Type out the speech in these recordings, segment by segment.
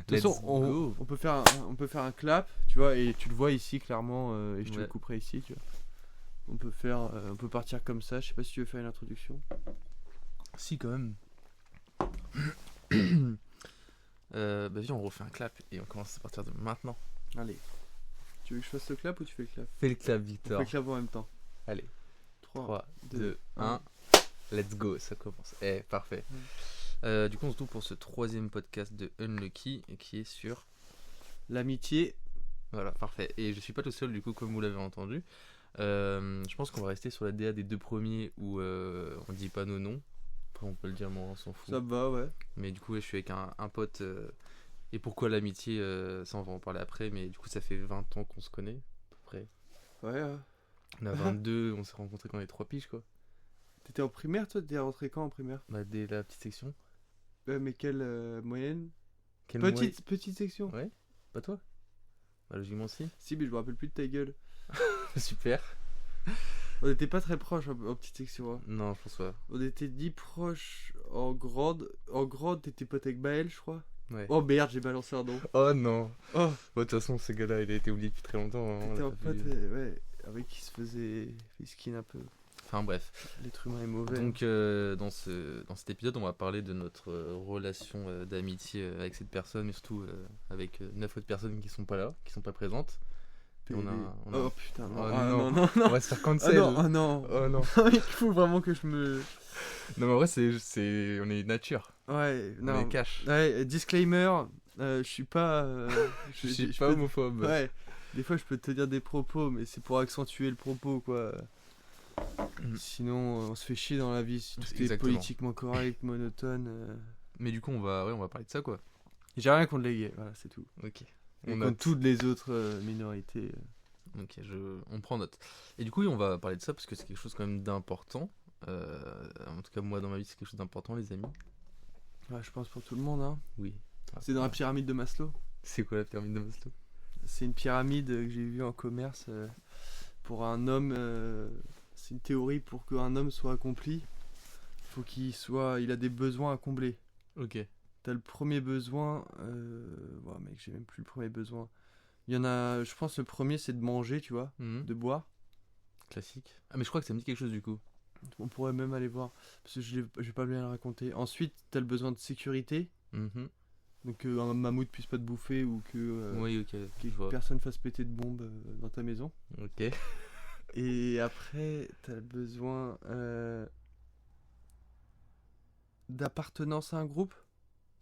toute façon, on peut faire un clap, tu vois, et tu le vois ici clairement, et je te le couperai ici, tu vois. On peut partir comme ça. Je sais pas si tu veux faire une introduction. Si, quand même. Viens, on refait un clap et on commence à partir de maintenant. Allez. Tu veux que je fasse le clap ou tu fais le clap? Fais le clap, Victor. On fait le clap en même temps. Allez. 3, 2, 1. Let's go, ça commence. Parfait. Du coup, on se retrouve pour ce 3e podcast de Unlucky qui est sur l'amitié. Voilà, parfait. Et je suis pas tout seul, du coup, comme vous l'avez entendu. Je pense qu'on va rester sur la DA des 2 premiers où on dit pas nos noms. Après, on peut le dire, mais on s'en fout. Ça va, ouais. Mais du coup, je suis avec un pote. Et pourquoi l'amitié, ça, on va en parler après. Mais du coup, ça fait 20 ans qu'on se connaît, à peu près. Ouais. On a 22, on s'est rencontrés quand on est 3 piges, quoi. T'étais en primaire, toi? T'es rentré quand en primaire? Dès la petite section. Mais quelle moyenne? Petite section? Ouais. Pas toi? Logiquement, si. Si, mais je me rappelle plus de ta gueule. Super. On était pas très proches en petite section. Hein. Non, je pense pas. On était 10 proches en grande. En grande, t'étais pote avec Baël, je crois. Ouais. Oh merde, j'ai balancé un nom. Oh non. Oh. De toute façon, ce gars-là, il a été oublié depuis très longtemps. Hein, t'étais un pote, ouais, avec qui se faisait skin un peu. Enfin bref. L'être humain est mauvais. Donc dans cet épisode, on va parler de notre relation d'amitié avec cette personne, mais surtout avec 9 autres personnes qui sont pas là, qui sont pas présentes. Oh putain, non. non. On va se faire cancel. Oh non. Il faut vraiment que je me... Non mais en vrai, on est nature. Ouais, non. On est cash. Ouais, disclaimer, je suis pas... je suis pas homophobe. Ouais, des fois je peux te dire des propos, mais c'est pour accentuer le propos, quoi. Sinon, on se fait chier dans la vie si tout est politiquement correct, monotone. Mais du coup, on va parler de ça, quoi. J'ai rien contre les gays, voilà, c'est tout. Ok. On contre toutes les autres minorités. Ok, on prend note. Et du coup, on va parler de ça parce que c'est quelque chose quand même d'important. En tout cas, moi, dans ma vie, c'est quelque chose d'important, les amis. Ouais, je pense pour tout le monde, hein. Oui. C'est dans la pyramide de Maslow. C'est quoi la pyramide de Maslow? C'est une pyramide que j'ai vue en commerce pour un homme... c'est une théorie pour qu'un homme soit accompli. Faut il a des besoins à combler. Ok. T'as le premier besoin... Ouais, mec, j'ai même plus le premier besoin. Il y en a... Je pense le premier, c'est de manger, tu vois, de boire. Classique. Ah, mais je crois que ça me dit quelque chose, du coup. On pourrait même aller voir, parce que je vais pas bien le raconter. Ensuite, t'as le besoin de sécurité. Donc un mammouth puisse pas te bouffer ou que, oui, ok, que personne fasse péter de bombes dans ta maison. Ok. Et après, t'as le besoin d'appartenance à un groupe.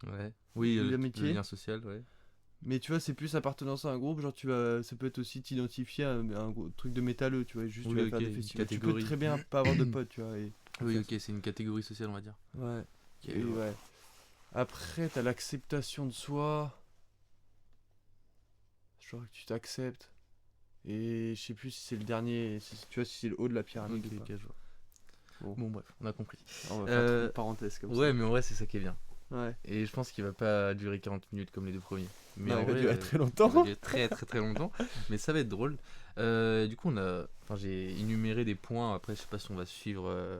Ouais. Oui, l'amitié. Le lien social, ouais. Mais tu vois, c'est plus appartenance à un groupe, genre ça peut être aussi t'identifier à un truc de métalleux, tu vois, juste tu vas faire des festivals. Tu peux très bien pas avoir de potes, tu vois. Oui, ok, c'est une catégorie sociale, on va dire. Ouais. Okay, ouais. Après, t'as l'acceptation de soi. Genre que tu t'acceptes. Et je sais plus si c'est le dernier, tu vois, si c'est le haut de la pyramide. Ok, je vois. Bon, bref, on a compris. On va faire une parenthèse comme ça. Ouais, mais en vrai, c'est ça qui est bien. Ouais. Et je pense qu'il va pas durer 40 minutes comme les 2 premiers. Mais non, en il va vrai, durer très longtemps. Il va durer très très très longtemps. Mais ça va être drôle. Du coup, j'ai énuméré des points. Après, je sais pas si on va suivre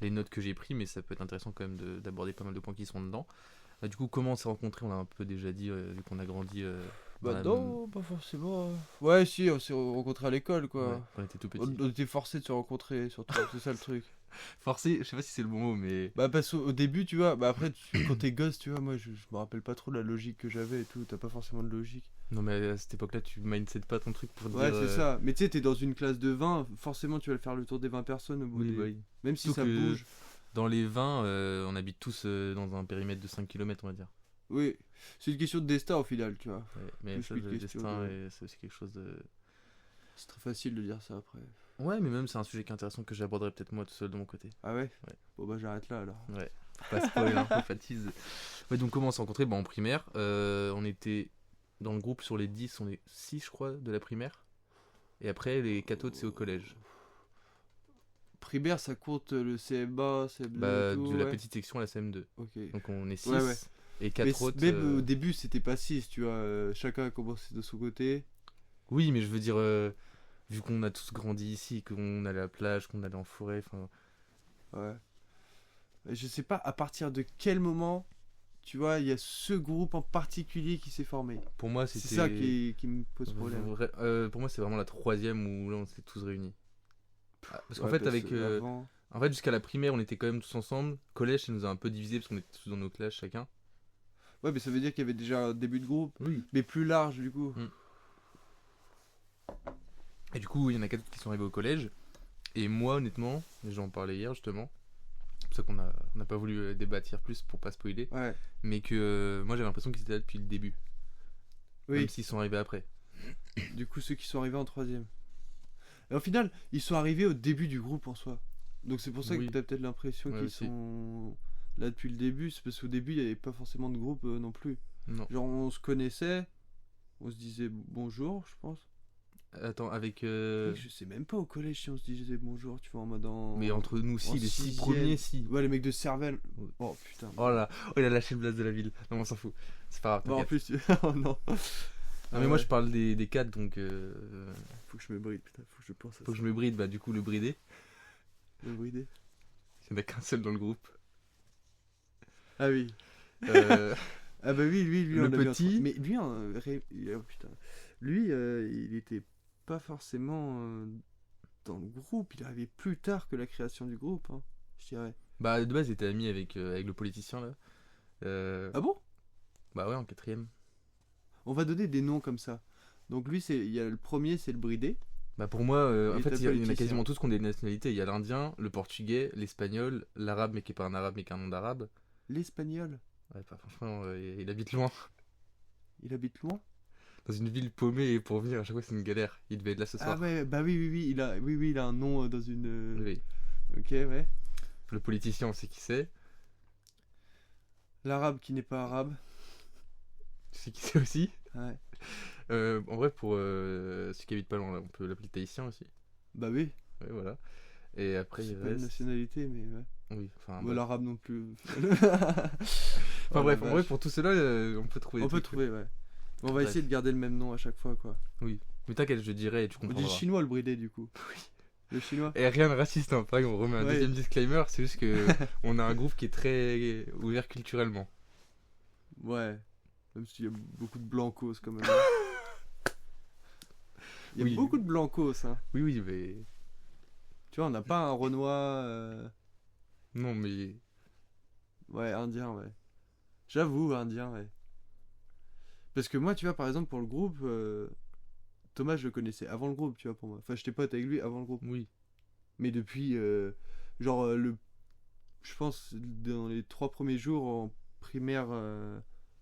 les notes que j'ai prises, mais ça peut être intéressant quand même d'aborder pas mal de points qui sont dedans. Du coup, comment on s'est rencontrés? On a un peu déjà dit, vu qu'on a grandi. Non, pas forcément. Ouais, si, on s'est rencontrés à l'école, quoi. Ouais, quand on était tout petit. On était forcés de se rencontrer, surtout. C'est ça le truc. Forcé, je sais pas si c'est le bon mot, mais... Parce qu'au début, tu vois, après, quand t'es gosse, tu vois, moi, je me rappelle pas trop de la logique que j'avais et tout. T'as pas forcément de logique. Non, mais à cette époque-là, tu mindset pas ton truc pour dire... Ouais, c'est ça. Mais tu sais, t'es dans une classe de 20, forcément, tu vas faire le tour des 20 personnes au bout oui. Même si ça bouge. Dans les 20, on habite tous dans un périmètre de 5 km, on va dire. Oui, c'est une question de destin au final, tu vois. Ouais, mais ça, le destin, c'est aussi quelque chose de... C'est très facile de dire ça après. Ouais, mais même c'est un sujet qui est intéressant que j'aborderai peut-être moi tout seul de mon côté. Ah ouais? Bon bah j'arrête là alors. Ouais, faut pas spoiler, on fatigue. Ouais, donc comment on s'est rencontrés? En primaire, on était dans le groupe sur les 10, on est 6 je crois de la primaire. Et après les 4 autres c'est au collège. Primaire ça compte le CM1, CM2 de la petite section à la CM2. Ok. Donc on est 6 ouais. Et 4 autres... Même au début c'était pas 6, tu vois, chacun a commencé de son côté. Oui mais je veux dire... vu qu'on a tous grandi ici, qu'on allait à la plage, qu'on allait en forêt, enfin... Ouais. Je sais pas à partir de quel moment tu vois, il y a ce groupe en particulier qui s'est formé. Pour moi, C'est c'était. ça qui me pose problème. Pour moi, c'est vraiment la troisième où là, on s'est tous réunis. Parce qu'en Ouais, fait, parce avec. que avant... En fait, jusqu'à la primaire, on était quand même tous ensemble. Collège, ça nous a un peu divisé parce qu'on était tous dans nos classes chacun. Ouais, mais ça veut dire qu'il y avait déjà un début de groupe, Oui. mais plus large du coup. Et du coup, il y en a 4 qui sont arrivés au collège. Et moi, honnêtement, j'en parlais hier justement. C'est pour ça on n'a pas voulu débattre plus pour pas spoiler. Ouais. Mais que moi, j'avais l'impression qu'ils étaient là depuis le début. Oui. Même s'ils sont arrivés après. Du coup, ceux qui sont arrivés en troisième. Et au final, ils sont arrivés au début du groupe en soi. Donc c'est pour ça Oui. que t'as peut-être l'impression Ouais, qu'ils aussi. sont là depuis le début. C'est parce qu'au début, il n'y avait pas forcément de groupe non plus. Non. Genre, on se connaissait, on se disait bonjour, je pense. Attends, avec. Mec, je sais même pas au collège si on se disait bonjour, tu vois, en mode en... Mais entre nous, si, en les 6 sixième. premiers, si. Ouais, les mecs de Cervelle. Ouais. Oh putain. Oh là, oh, il a lâché le blast de la ville. Non, on s'en fout. C'est pas grave. Bon, en T'inquiète. plus, oh non. Non, mais moi, je parle des 4, donc. Faut que je me bride, putain, faut que je pense à Faut que ça. je me bride, bah, du coup, le bridé. Me brider. Il n'y en a qu'un seul dans le groupe. Ah oui. Euh, Ah bah oui, lui Le on l'a vu petit. mais lui, oh, putain. Lui, il était pas forcément dans le groupe. Il est arrivé plus tard que la création du groupe, hein, je dirais. Bah, de base, il était ami avec le politicien là. Ah bon? Bah, ouais, en 4ème. On va donner des noms comme ça. Donc lui, il y a le premier, c'est le bridé. Bah, pour moi, en Et fait, t'as il y en a politicien. quasiment tous qui ont des nationalités. Il y a l'indien, le portugais, l'espagnol, l'arabe, mais qui est pas un arabe, mais qui a un nom d'arabe. L'espagnol. Ouais, bah, franchement, il habite loin. Il habite loin. Dans une ville paumée, et pour venir à chaque fois, c'est une galère. Il devait être là ce Ah soir. ouais, bah oui, il a un nom dans une... Oui. Ok, ouais. Le politicien, on sait qui c'est. L'arabe qui n'est pas arabe. Tu sais qui c'est aussi. Ouais. En vrai, pour ceux qui habitent pas loin, là, on peut l'appeler tahitien aussi. Bah oui. Ouais, voilà. Et après, C'est il pas une reste. nationalité, mais ouais. Oui, enfin. Ou bref. l'arabe non plus. Enfin, Oh, bref, la en vrai, vache. pour tout cela, on peut trouver des On peut trucs. trouver, ouais. On va Bref. essayer de garder le même nom à chaque fois, quoi. Oui. Mais t'inquiète, je dirais et tu On dit comprendras. chinois le bridé, du coup. Oui. Le chinois. Et rien de raciste, hein. Pareil, on remet un Ouais. deuxième disclaimer, c'est juste que on a un groupe qui est très ouvert culturellement. Ouais. Même s'il y a beaucoup de blancos, quand même. Il y a Oui. beaucoup de blancos, hein. Oui, oui, mais. Tu vois, on n'a pas un Renoir... Non, mais. Ouais, indien, ouais. J'avoue, indien, ouais. Parce que moi, tu vois, par exemple, pour le groupe... Thomas, je le connaissais avant le groupe, tu vois, pour moi. Enfin, j'étais pote avec lui avant le groupe. Oui. Mais depuis, je pense, dans les 3 premiers jours en primaire,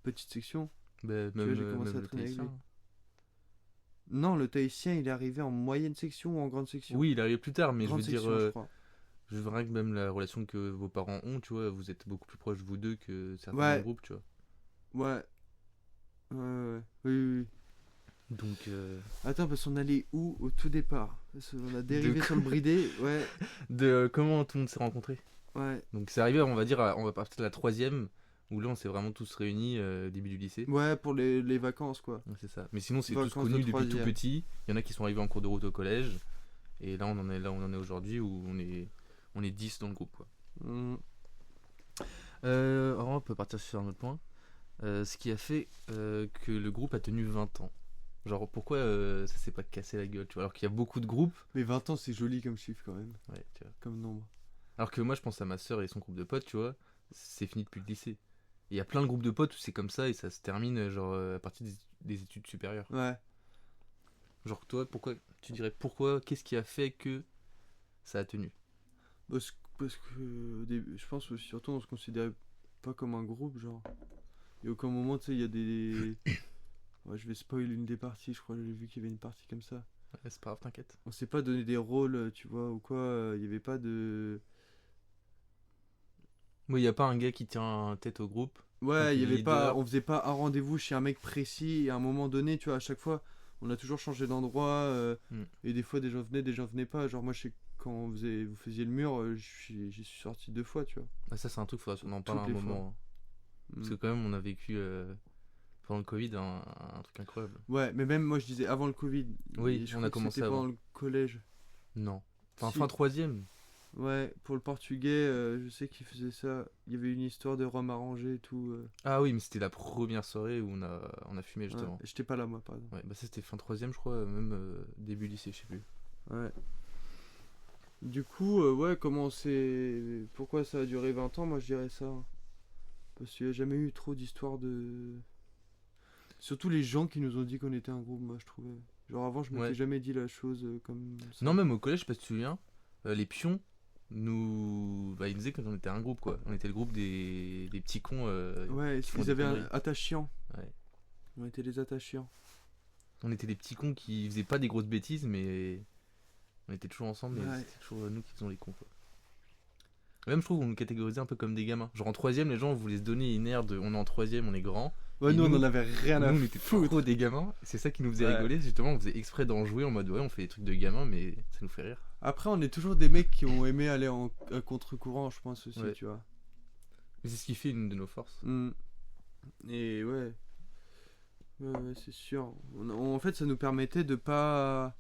petite section. Bah, vois, même, j'ai commencé même à le traîner avec tahitien. Non, le tahitien, il est arrivé en moyenne section ou en grande section? Oui, il arrive plus tard, mais grande je veux dire. section, je crois. Je veux que même la relation que vos parents ont, tu vois, vous êtes beaucoup plus proches vous deux que certains Ouais. dans le groupe, tu vois. Ouais. Ouais. Oui. Donc. Attends, parce qu'on allait où au tout départ? Parce qu'on a dérivé sur le bridé. Ouais. Comment tout le monde s'est rencontré. Ouais. Donc c'est arrivé, on va dire, on va partir de la 3ème, où là on s'est vraiment tous réunis début du lycée. Ouais, pour les vacances, quoi. Ouais, c'est ça. Mais sinon c'est Vacances tous de connus depuis tout troisième. petit. Il y en a qui sont arrivés en cours de route au collège. Et là on en est là où on en est aujourd'hui, où on est 10 dans le groupe, quoi. Mm. Alors, on peut partir sur un autre point. Ce qui a fait que le groupe a tenu 20 ans. Genre pourquoi ça s'est pas cassé la gueule, tu vois, alors qu'il y a beaucoup de groupes. Mais 20 ans, c'est joli comme chiffre, quand même. Ouais, tu vois. Comme nombre. Alors que moi je pense à ma soeur et son groupe de potes, tu vois, c'est fini depuis le lycée. Et il y a plein de groupes de potes où c'est comme ça et ça se termine genre à partir des études supérieures. Ouais. Genre toi, qu'est-ce qui a fait que ça a tenu? Parce que je pense aussi, surtout, on se considérait pas comme un groupe, genre. Et aucun moment, tu sais, il y a des... Ouais, je vais spoiler une des parties, je crois que j'ai vu qu'il y avait une partie comme ça. Ouais, c'est pas grave, t'inquiète. On s'est pas donné des rôles, tu vois, ou quoi, il y avait pas de... Moi, il y a pas un gars qui tient tête au groupe. Ouais, Donc, il y avait leader. pas... On faisait pas un rendez-vous chez un mec précis, et à un moment donné, tu vois, à chaque fois, on a toujours changé d'endroit, et des fois, des gens venaient pas. Genre, moi, je sais, quand vous faisiez le mur, j'y suis sorti 2 fois, tu vois. Ah, ça, c'est un truc, faudra qu'on en parle à un Toutes les moment. Hein. Parce que quand même, on a vécu pendant le Covid un truc incroyable. Ouais, mais même moi, je disais avant le Covid. Oui, Et je on crois a que commencé c'était avant. pendant le collège. Non. Enfin, Si. fin 3ème. Ouais, pour le portugais, je sais qu'il faisait ça. Il y avait une histoire de rhum arrangé et tout. Ah oui, mais c'était la première soirée où on a fumé Ouais, justement. j'étais pas là, moi, par exemple. Ouais, bah ça c'était fin troisième, je crois, même début lycée, je sais plus. Ouais. Du coup, ouais, comment c'est. Pourquoi ça a duré 20 ans? Moi, je dirais ça. Parce qu'il n'y a jamais eu trop d'histoires de. Surtout les gens qui nous ont dit qu'on était un groupe, moi, je trouvais. Genre, avant, je m'étais Ouais. jamais dit la chose comme ça. Non, même au collège, je sais pas si tu te souviens, les pions, nous. Bah, ils disaient qu'on était un groupe, quoi. On était le groupe des petits cons. Ouais, qui font ils des avaient un conneries. attachant. Ouais. On était les attachants. On était des petits cons qui faisaient pas des grosses bêtises, mais on était toujours ensemble, mais Ouais. c'était toujours nous qui faisions les cons, quoi. Même, je trouve qu'on nous catégorisait un peu comme des gamins. Genre en troisième, les gens voulaient se donner une aire de on est en troisième, on est grand. Ouais, Et nous, on nous, en avait rien à Nous, on était foutre. trop des gamins. Et c'est ça qui nous faisait Ouais. rigoler. Justement, on faisait exprès d'en jouer en mode ouais, on fait des trucs de gamins, mais ça nous fait rire. Après, on est toujours des mecs qui ont aimé aller à contre-courant, je pense aussi, Ouais. tu vois. Mais c'est ce qui fait une de nos forces. Et ouais. Ouais, c'est sûr. En fait, ça nous permettait de pas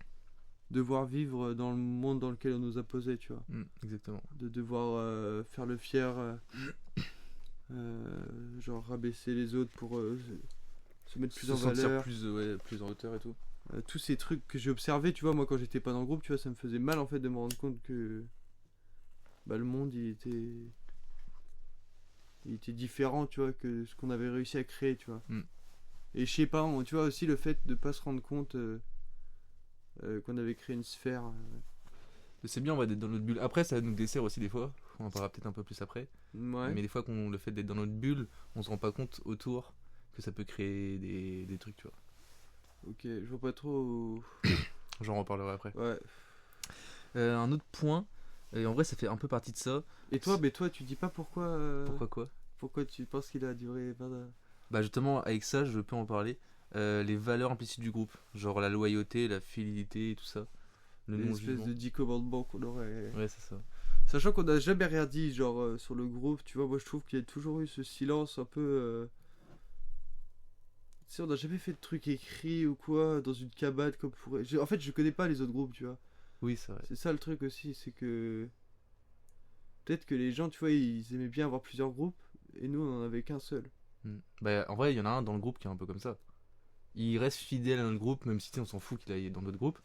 devoir vivre dans le monde dans lequel on nous a posé, tu vois. Exactement. De devoir faire le fier, genre rabaisser les autres pour se mettre plus Se en sentir valeur. plus en hauteur et tout. Tous ces trucs que j'ai observés, tu vois, moi quand j'étais pas dans le groupe, tu vois, ça me faisait mal en fait de me rendre compte que bah, le monde il était différent, tu vois, que ce qu'on avait réussi à créer, tu vois. Et je sais pas, tu vois aussi le fait de pas se rendre compte qu'on avait créé une sphère. Mais c'est bien, on va être dans notre bulle. Après, ça nous dessert aussi des fois. On en parlera peut-être un peu plus après. Ouais. Mais des fois, le fait d'être dans notre bulle, on se rend pas compte autour que ça peut créer des trucs, tu vois. Ok, je vois pas trop. J'en reparlerai après. Ouais. Un autre point, et en vrai, ça fait un peu partie de ça. Et toi, mais toi, tu dis pas pourquoi. Pourquoi quoi? Pourquoi tu penses qu'il a duré 20 ans? Bah justement, avec ça, je peux en parler. Les valeurs implicites du groupe, genre la loyauté, la fidélité et tout ça. Le Une espèce non-jugement. de 10 commandements qu'on aurait. Ouais, c'est ça. Sachant qu'on n'a jamais rien dit, genre sur le groupe, tu vois, moi je trouve qu'il y a toujours eu ce silence un peu. Tu sais, on n'a jamais fait de trucs écrits ou quoi, dans une cabane comme pour. En fait, je connais pas les autres groupes, tu vois. Oui, c'est vrai. C'est ça le truc aussi, c'est que. Peut-être que les gens, tu vois, ils aimaient bien avoir plusieurs groupes, et nous on en avait qu'un seul. Bah, en vrai, il y en a un dans le groupe qui est un peu comme ça. Il reste fidèle à notre groupe, même si tu sais, on s'en fout qu'il aille dans notre groupe.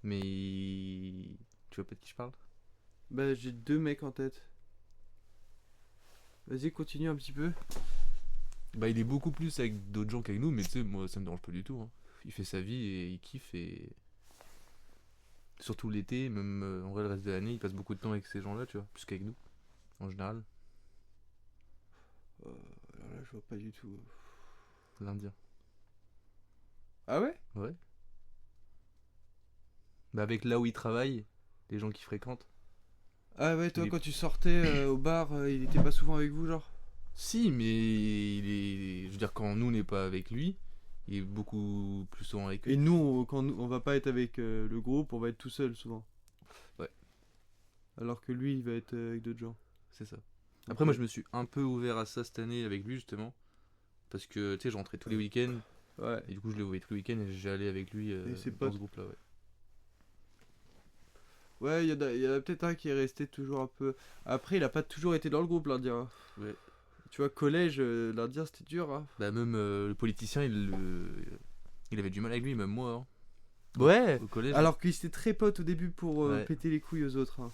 Mais tu vois peut-être qui je parle? Bah, j'ai deux mecs en tête. Vas-y, continue un petit peu. Bah, il est beaucoup plus avec d'autres gens qu'avec nous, mais tu sais, moi ça me dérange pas du tout, hein. Il fait sa vie et il kiffe et. Surtout l'été, même en vrai le reste de l'année, il passe beaucoup de temps avec ces gens-là, tu vois, plus qu'avec nous, en général. Alors là, je vois pas du tout. L'Indien. Ah ouais? Ouais. Bah, avec là où il travaille, les gens qui fréquentent. Ah ouais, toi Il est- quand tu sortais au bar, il était pas souvent avec vous, genre? Si, mais je veux dire, quand nous n'est pas avec lui, il est beaucoup plus souvent avec eux. Et nous, quand on va pas être avec le groupe, on va être tout seul souvent. Ouais. Alors que lui, il va être avec d'autres gens. C'est ça. Après, Ok. moi, je me suis un peu ouvert à ça cette année avec lui, justement. Parce que, tu sais, je rentrais tous les week-ends. Ouais. Et du coup, je le voyais tous les week-ends et j'allais avec lui ses dans potes. ce groupe-là, ouais. Ouais, il y en a peut-être un qui est resté toujours un peu. Après, il a pas toujours été dans le groupe, l'Indien. Ouais. Tu vois, collège, l'Indien, c'était dur. Hein. Bah, même le politicien, il avait du mal avec lui, même moi. Hein. Ouais. Au collège. Alors qu'il était très pote au début pour Ouais. péter les couilles aux autres. Hein.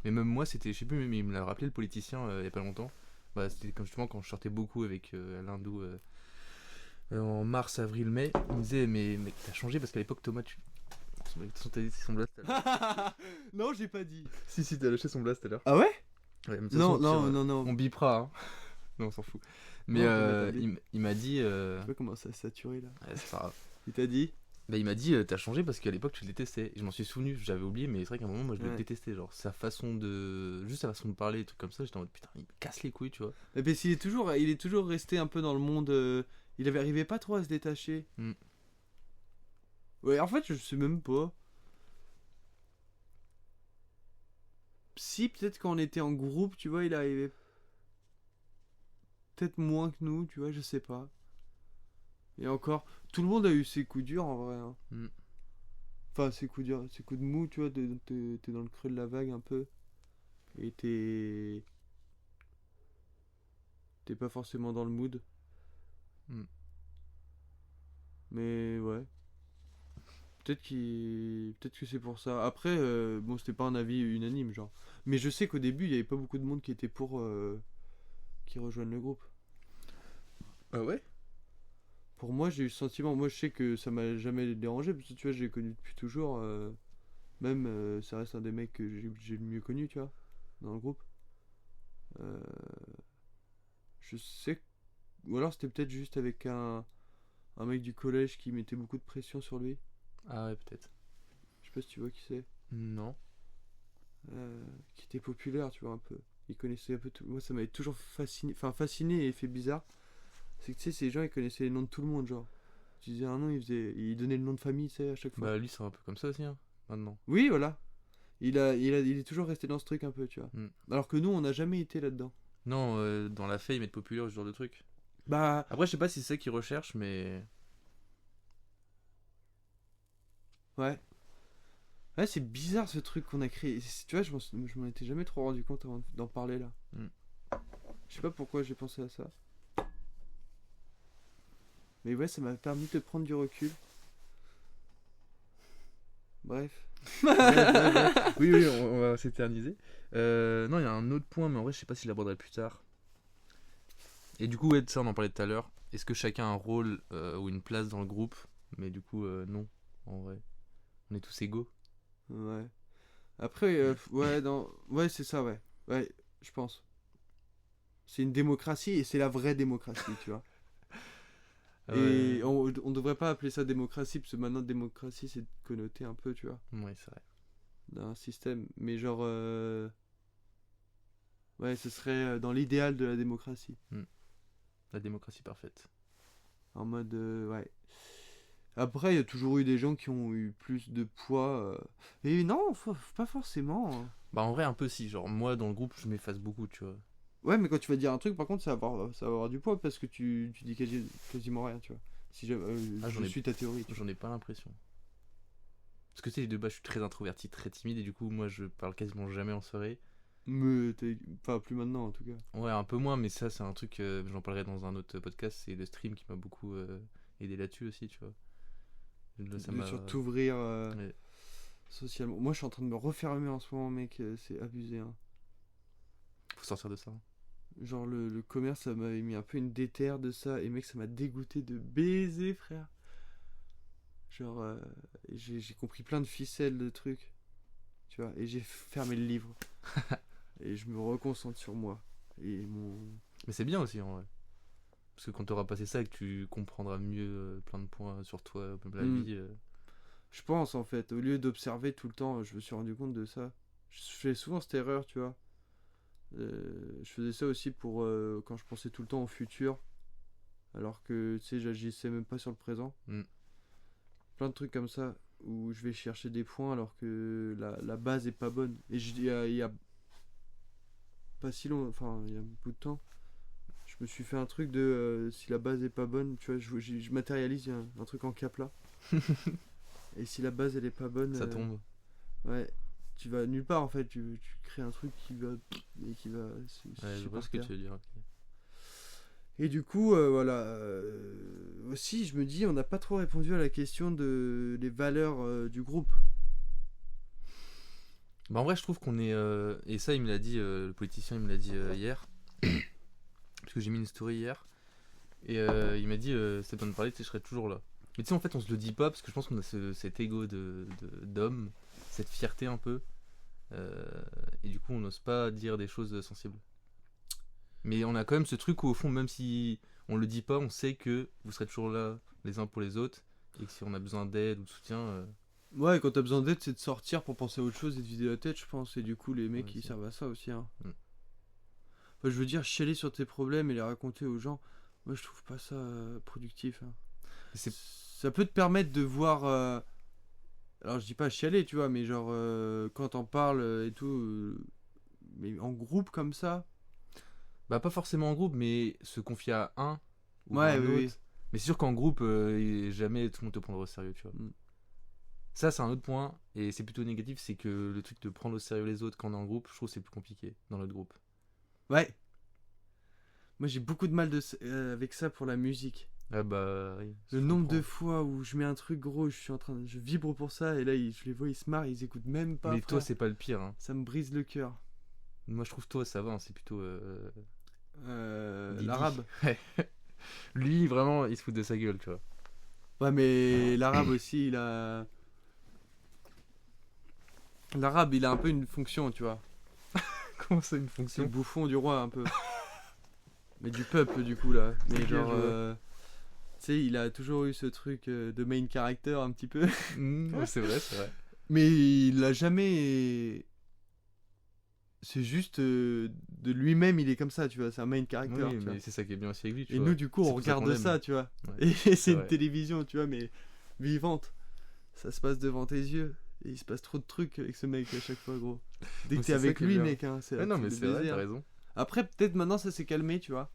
Mais même moi, c'était, je sais plus, mais il me l'a rappelé le politicien il y a pas longtemps. Bah, c'était comme justement quand je sortais beaucoup avec l'hindou en mars, avril, mai. Il me disait, mais mec, t'as changé parce qu'à l'époque, Thomas, t'as dit son blast tout à l'heure. Non, j'ai pas dit. Si, t'as lâché son blast tout à l'heure. Ah ouais? Ouais, mais de toute Non, façon, non, pire, non, non. on bipera, hein. Non, on s'en fout. Mais Non, on va mettre un il m'a dit. Je sais pas comment ça saturé là. Ouais, c'est pas grave. Il t'a dit? Bah, il m'a dit, t'as changé parce qu'à l'époque tu le détestais. Et je m'en suis souvenu, j'avais oublié, mais c'est vrai qu'à un moment, moi je le Ouais. détestais. Genre, sa façon de. Juste sa façon de parler, des trucs comme ça, j'étais en mode putain, il me casse les couilles, tu vois. Mais parce qu'il il est toujours resté un peu dans le monde. Il arrivait pas trop à se détacher. Mm. Ouais, en fait, je sais même pas. Si, peut-être quand on était en groupe, tu vois, il arrivait. Peut-être moins que nous, tu vois, je sais pas. Et encore, tout le monde a eu ses coups durs en vrai. Hein. Mm. Enfin, ses coups durs, ses coups de mou, tu vois, t'es dans le creux de la vague un peu. et t'es pas forcément dans le mood. Hmm. Mais ouais. Peut-être que c'est pour ça. Après, bon, c'était pas un avis unanime, genre. Mais je sais qu'au début, il y avait pas beaucoup de monde qui était pour qu'ils rejoignent le groupe. Ah ouais? Pour moi, j'ai eu le sentiment. Moi, je sais que ça m'a jamais dérangé, parce que tu vois, j'ai connu depuis toujours. Même, ça reste un des mecs que j'ai le mieux connu, tu vois, dans le groupe. Euh, je sais. Ou alors, c'était peut-être juste avec un mec du collège qui mettait beaucoup de pression sur lui. Ah ouais, peut-être. Je sais pas si tu vois qui c'est. Non. Qui était populaire, tu vois, un peu. Il connaissait un peu tout. Moi, ça m'avait toujours fasciné et fait bizarre. C'est que tu sais, ces gens, ils connaissaient les noms de tout le monde, genre. Tu disais un nom, il donnait le nom de famille, tu sais, à chaque fois. Bah lui, c'est un peu comme ça aussi, hein, maintenant. Oui, voilà. Il est toujours resté dans ce truc un peu, tu vois. Hmm. Alors que nous, on n'a jamais été là-dedans. Non, dans la fame, être populaire, ce genre de truc. Bah, Après, je sais pas si c'est ça qu'ils recherchent, mais... ouais. Ouais, c'est bizarre ce truc qu'on a créé. Tu vois, je m'en étais jamais trop rendu compte avant d'en parler là. Hmm. Je sais pas pourquoi j'ai pensé à ça. Mais ouais, ça m'a permis de prendre du recul. Bref. Oui, oui, on va s'éterniser. Non, il y a un autre point, mais en vrai, je sais pas si je l'aborderai plus tard. Et du coup, ouais, ça, on en parlait tout à l'heure. Est-ce que chacun a un rôle ou une place dans le groupe? Mais du coup, non, en vrai. On est tous égaux. Ouais. Après, ouais, ouais, c'est ça, ouais. Ouais, je pense. C'est une démocratie et c'est la vraie démocratie, tu vois. Et on devrait pas appeler ça démocratie, parce que maintenant, démocratie, c'est connoté un peu, tu vois, Ouais, c'est vrai. d'un système. Mais genre, ouais, ce serait dans l'idéal de la démocratie. La démocratie parfaite. En mode, ouais. Après, il y a toujours eu des gens qui ont eu plus de poids. Et non, pas forcément, hein. Bah, en vrai, un peu si. Genre, moi, dans le groupe, je m'efface beaucoup, tu vois. Ouais, mais quand tu vas dire un truc, par contre, ça va avoir du poids parce que tu dis quasiment rien, tu vois. Si je suis ta théorie. J'en ai pas l'impression. Parce que tu sais, de base, je suis très introverti, très timide, et du coup, moi, je parle quasiment jamais en soirée. Mais enfin, plus maintenant en tout cas. Ouais, un peu moins, mais ça, c'est un truc, j'en parlerai dans un autre podcast, c'est le stream qui m'a beaucoup aidé là-dessus aussi, tu vois. Ça m'a... Sur t'ouvrir Ouais. socialement. Moi, je suis en train de me refermer en ce moment, mec. C'est abusé, hein. Faut sortir de ça. Genre, le commerce, ça m'avait mis un peu une déterre de ça. Et mec, ça m'a dégoûté de baiser, frère. Genre, j'ai compris plein de ficelles de trucs. Tu vois, et j'ai fermé le livre. Et je me reconcentre sur moi. Et mon. Mais c'est bien aussi, en vrai. Parce que quand t'auras passé ça et que tu comprendras mieux plein de points sur toi, même la vie... Je pense, en fait, au lieu d'observer tout le temps, je me suis rendu compte de ça. Je fais souvent cette erreur, tu vois. Je faisais ça aussi pour quand je pensais tout le temps au futur. Alors que, tu sais, j'agissais même pas sur le présent. Plein de trucs comme ça où je vais chercher des points alors que la base est pas bonne. Et il y a pas si long, enfin, il y a beaucoup de temps, je me suis fait un truc de si la base est pas bonne, tu vois, je matérialise un truc en cap là. Et si la base elle est pas bonne, Ça tombe. ouais, tu vas nulle part en fait, tu crées un truc qui va et qui va Ouais, je vois ce que tu veux dire. Okay. Et du coup, voilà. Aussi, je me dis, on n'a pas trop répondu à la question de les valeurs du groupe. Bah en vrai, je trouve qu'on est... Et ça, il me l'a dit, le politicien, il me l'a dit hier. Parce que j'ai mis une story hier. Et il m'a dit, c'est bien de parler, tu sais, je serai toujours là. Mais tu sais, en fait, on se le dit pas, parce que je pense qu'on a cet ego d'homme, cette fierté un peu. Et du coup, on n'ose pas dire des choses sensibles. Mais on a quand même ce truc où, au fond, même si on le dit pas, on sait que vous serez toujours là les uns pour les autres. Et que si on a besoin d'aide ou de soutien... Ouais, quand t'as besoin d'aide, c'est de sortir pour penser à autre chose et de vider la tête, je pense. Et du coup, les mecs, ils servent à ça aussi, hein. Enfin, je veux dire, chialer sur tes problèmes et les raconter aux gens, moi, je trouve pas ça productif, hein. Ça peut te permettre de voir... Alors, je dis pas chialer, tu vois, mais genre, quand t'en parles et tout... mais en groupe comme ça... Bah, pas forcément en groupe, mais se confier à un ou Ouais, à un oui, autre. oui. Mais c'est sûr qu'en groupe, jamais tout le monde te prendra au sérieux, tu vois. Ça, c'est un autre point, et c'est plutôt négatif, c'est que le truc de prendre au sérieux les autres quand on est en groupe, je trouve que c'est plus compliqué dans notre groupe. Ouais. Moi, j'ai beaucoup de mal avec ça pour la musique. Ah bah oui. Le nombre de fois où je mets un truc gros, je vibre pour ça, et là, je les vois, ils se marrent, ils écoutent même pas. Mais frère. toi, c'est pas le pire. Hein. Ça me brise le cœur. Moi, je trouve toi, ça va, hein, c'est plutôt. Didi. L'arabe. Lui, vraiment, il se fout de sa gueule, tu vois. Ouais, mais l'arabe aussi, L'arabe, il a un peu une fonction, tu vois. Comment ça, une C'est fonction le bouffon du roi, un peu. Mais du peuple, du coup, là. Mais Ok, genre, je vois. tu sais, il a toujours eu ce truc de main character, un petit peu. Ouais, c'est vrai, c'est vrai. Mais il l'a jamais... C'est juste de lui-même, il est comme ça, tu vois. C'est un main character, Oui, tu vois. mais c'est ça qui est bien aussi avec lui, tu Et vois. nous, du coup, C'est on pour ça qu'on regarde l'aime. ça, tu vois. Ouais. Et c'est une vrai. télévision, tu vois, mais vivante. Ça se passe devant tes yeux. Et il se passe trop de trucs avec ce mec à chaque fois, gros. Dès Mais que c'est t'es ça avec qui est lui, bien. mec, hein, c'est Ouais, non, mais le c'est vrai, baiser, t'as hein. raison. Après, peut-être maintenant, ça s'est calmé, tu vois.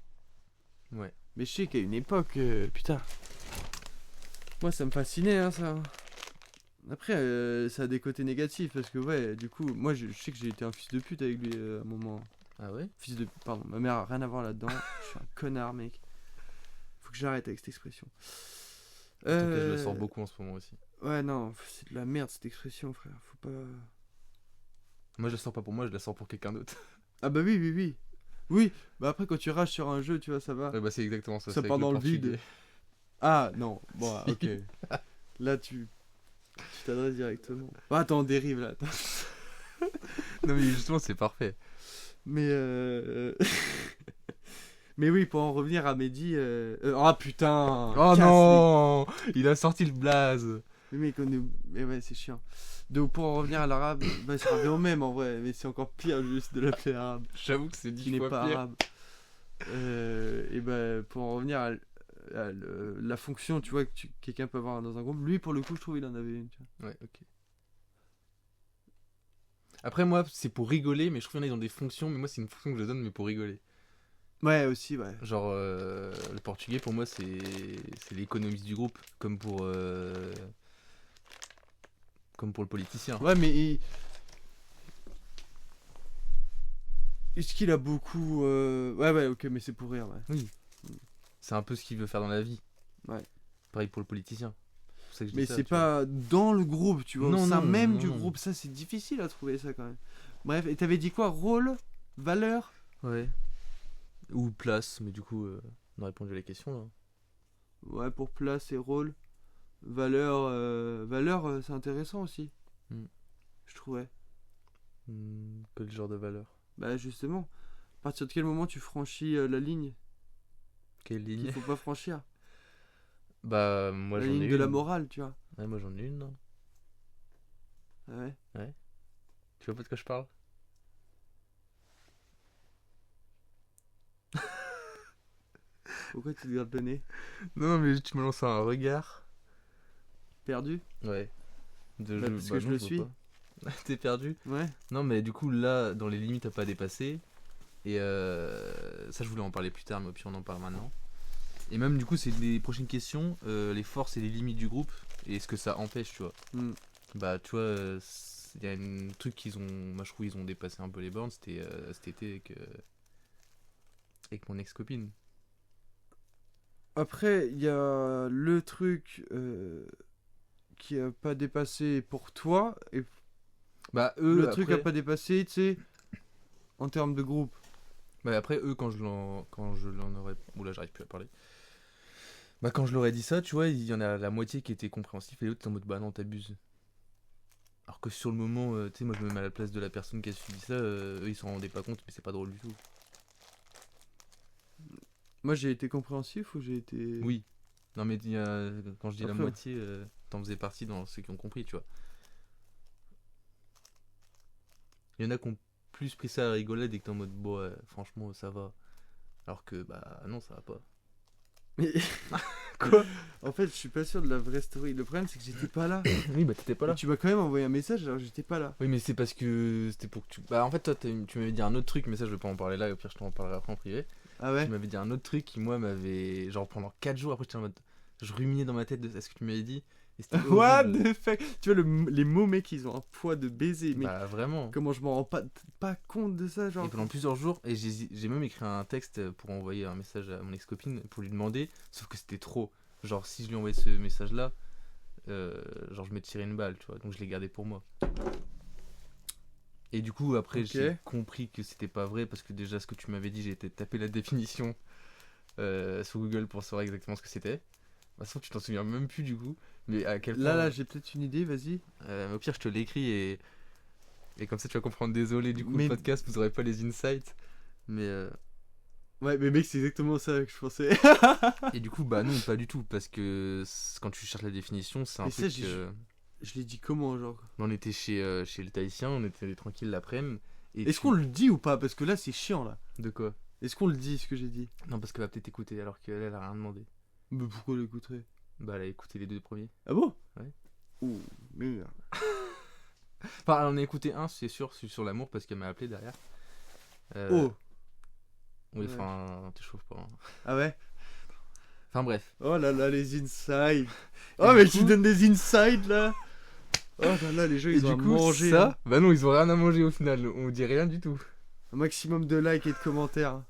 Ouais. Mais je sais qu'à une époque, putain. Moi, ça me fascinait, hein, ça. Après, ça a des côtés négatifs, parce que, ouais, du coup, moi, je sais que j'ai été un fils de pute avec lui à un moment. Ah ouais Fils de... Pardon, ma mère a rien à voir là-dedans. Je suis un connard, mec. Faut que j'arrête avec cette expression. En tout cas, je le sors beaucoup en ce moment aussi. Ouais, non, c'est de la merde, cette expression, frère. Faut pas... Moi, je la sors pas pour moi, je la sors pour quelqu'un d'autre. Ah bah oui, oui, oui. Oui, bah après, quand tu rages sur un jeu, tu vois, ça va. Ouais, bah, c'est exactement ça. Ça c'est part avec dans le Portugais. vide. Ah, non. Bon, Si. ok. Là, tu t'adresses directement. Ah, attends, on dérive, là. Attends. Non, mais justement, c'est parfait. Mais mais oui, pour en revenir à Mehdi... Ah, putain. Oh casse non Il a sorti le blaze. les- Mais mec, on est... Mais ouais, c'est chiant. Donc, pour en revenir à l'arabe, bah, ça revient au même, en vrai. Mais c'est encore pire, juste, de l'appeler arabe. J'avoue que c'est Qui 10 n'est fois pas pire. arabe. Et bah, pour en revenir à la fonction, tu vois, que quelqu'un peut avoir dans un groupe, lui, pour le coup, je trouve il en avait une. Tu vois. Ouais, ok. Après, moi, c'est pour rigoler, mais je trouve qu'il y en a, ils ont des fonctions, mais moi, c'est une fonction que je donne, mais pour rigoler. Ouais, aussi, ouais. Genre, le portugais, pour moi, c'est l'économiste du groupe, comme pour le politicien. Ouais, mais est-ce qu'il a beaucoup. Ouais, ouais, ok, mais c'est pour rire, ouais. Oui. C'est un peu ce qu'il veut faire dans la vie. Ouais. Pareil pour le politicien. C'est pour ça que je dis Mais ça, c'est tu vois. pas dans le groupe, tu vois, Non, au sein non, même non, du non. groupe. Ça, c'est difficile à trouver, ça, quand même. Bref, et t'avais dit quoi? Rôle? Valeur? Ouais. Ou place, mais du coup, on a répondu à la question, là. Ouais, pour place et rôle. Valeur, c'est intéressant aussi. Hmm. Je trouvais. Quel genre de valeur? Bah, justement. À partir de quel moment tu franchis la ligne Quelle qu'il ligne? faut pas franchir? Bah, moi, La j'en ai ligne une. de la morale, tu vois. Ouais, moi, j'en ai une, non. Ah ouais. Tu vois pas de quoi je parle? Pourquoi tu te gardes le nez? Non, mais tu me lances un regard. Perdu? Ouais. Bah, parce que je non, le vois suis. pas. T'es perdu? Ouais. Non, mais du coup, là, dans les limites à pas dépasser. Et ça, je voulais en parler plus tard, mais puis on en parle maintenant. Et même, du coup, c'est les prochaines questions, les forces et les limites du groupe, et ce que ça empêche, tu vois. Hmm. Bah, tu vois, il y a un truc qu'ils ont. Moi, je trouve qu'ils ont dépassé un peu les bornes, c'était cet été avec mon ex-copine. Après, il y a le truc qui a pas dépassé pour toi et Bah, eux, le truc a après, pas dépassé, tu sais, en termes de groupe. bah, après, eux, quand je l'en aurais. Oula, j'arrive plus à parler. Bah, quand je leur ai dit ça, tu vois, il y en a la moitié qui était compréhensif et l'autre en mode bah non, t'abuses. Alors que sur le moment, tu sais, moi je me mets à la place de la personne qui a subi ça, eux ils s'en rendaient pas compte, mais c'est pas drôle du tout. Moi, j'ai été compréhensif ou j'ai été... Oui. Non, mais quand je dis la Après, moitié, t'en faisais partie dans ceux qui ont compris, tu vois. Il y en a qui ont plus pris ça à la rigolade et que t'es en mode bon, ouais, franchement, ça va. Alors que bah non, ça va pas. Mais... Quoi? En fait, je suis pas sûr de la vraie story. Le problème, c'est que j'étais pas là. Oui, bah t'étais pas Et là. tu m'as quand même envoyé un message alors que j'étais pas là. Oui, mais c'est parce que c'était pour que tu. Bah en fait, toi, tu m'avais dit un autre truc, mais ça je vais pas en parler là, au pire je t'en parlerai après en privé. Ah ouais? Tu m'avais dit un autre truc qui, moi, m'avait. Genre pendant 4 jours, après j'étais en mode. Je ruminais dans ma tête de ce que tu m'avais dit. Et c'était What horrible. the fuck. Tu vois, les mots, mec, ils ont un poids de baiser. Mais Bah vraiment. comment je m'en rends pas compte de ça, genre. Et pendant plusieurs jours, et j'ai même écrit un texte pour envoyer un message à mon ex-copine pour lui demander, sauf que c'était trop. Genre si je lui envoyais ce message-là, genre je me tirais une balle, tu vois, donc je l'ai gardé pour moi. Et du coup après Ok. j'ai compris que c'était pas vrai parce que déjà ce que tu m'avais dit, j'ai été taper la définition sur Google pour savoir exactement ce que c'était. De toute façon tu t'en souviens même plus du coup, mais à quel point... Là, j'ai peut-être une idée, vas-y. Au pire je te l'écris et comme ça tu vas comprendre. Désolé du coup Mais- le podcast, vous aurez pas les insights. Mais Ouais, mais mec, c'est exactement ça que je pensais. et du coup bah non pas du tout parce que quand tu cherches la définition c'est un Mais ça, truc... Je l'ai dit comment, genre. On était chez le Tahitien, on était tranquille l'après-midi. Est-ce qu'on le dit ou pas? Parce que là, c'est chiant, là. De quoi? Est-ce qu'on le dit, ce que j'ai dit? Non, parce qu'elle va peut-être écouter alors qu'elle elle a rien demandé. Mais pourquoi l'écouterait? Bah, elle a écouté les deux premiers. Ah bon? Ouais. Ouh, merde. Enfin, elle en a écouté un, c'est sûr, sur l'amour parce qu'elle m'a appelé derrière. Oh! Oui, Ouais. enfin, t'es chauve pas. Hein. Ah ouais? Enfin, bref. Oh là là, les insides. Et Oh, du mais coup- tu donnes des insides, là. Oh là là, les gens, Et ils ont du à coup, manger. ça, hein. bah non, ils ont rien à manger au final. On dit rien du tout. Un maximum de likes et de commentaires.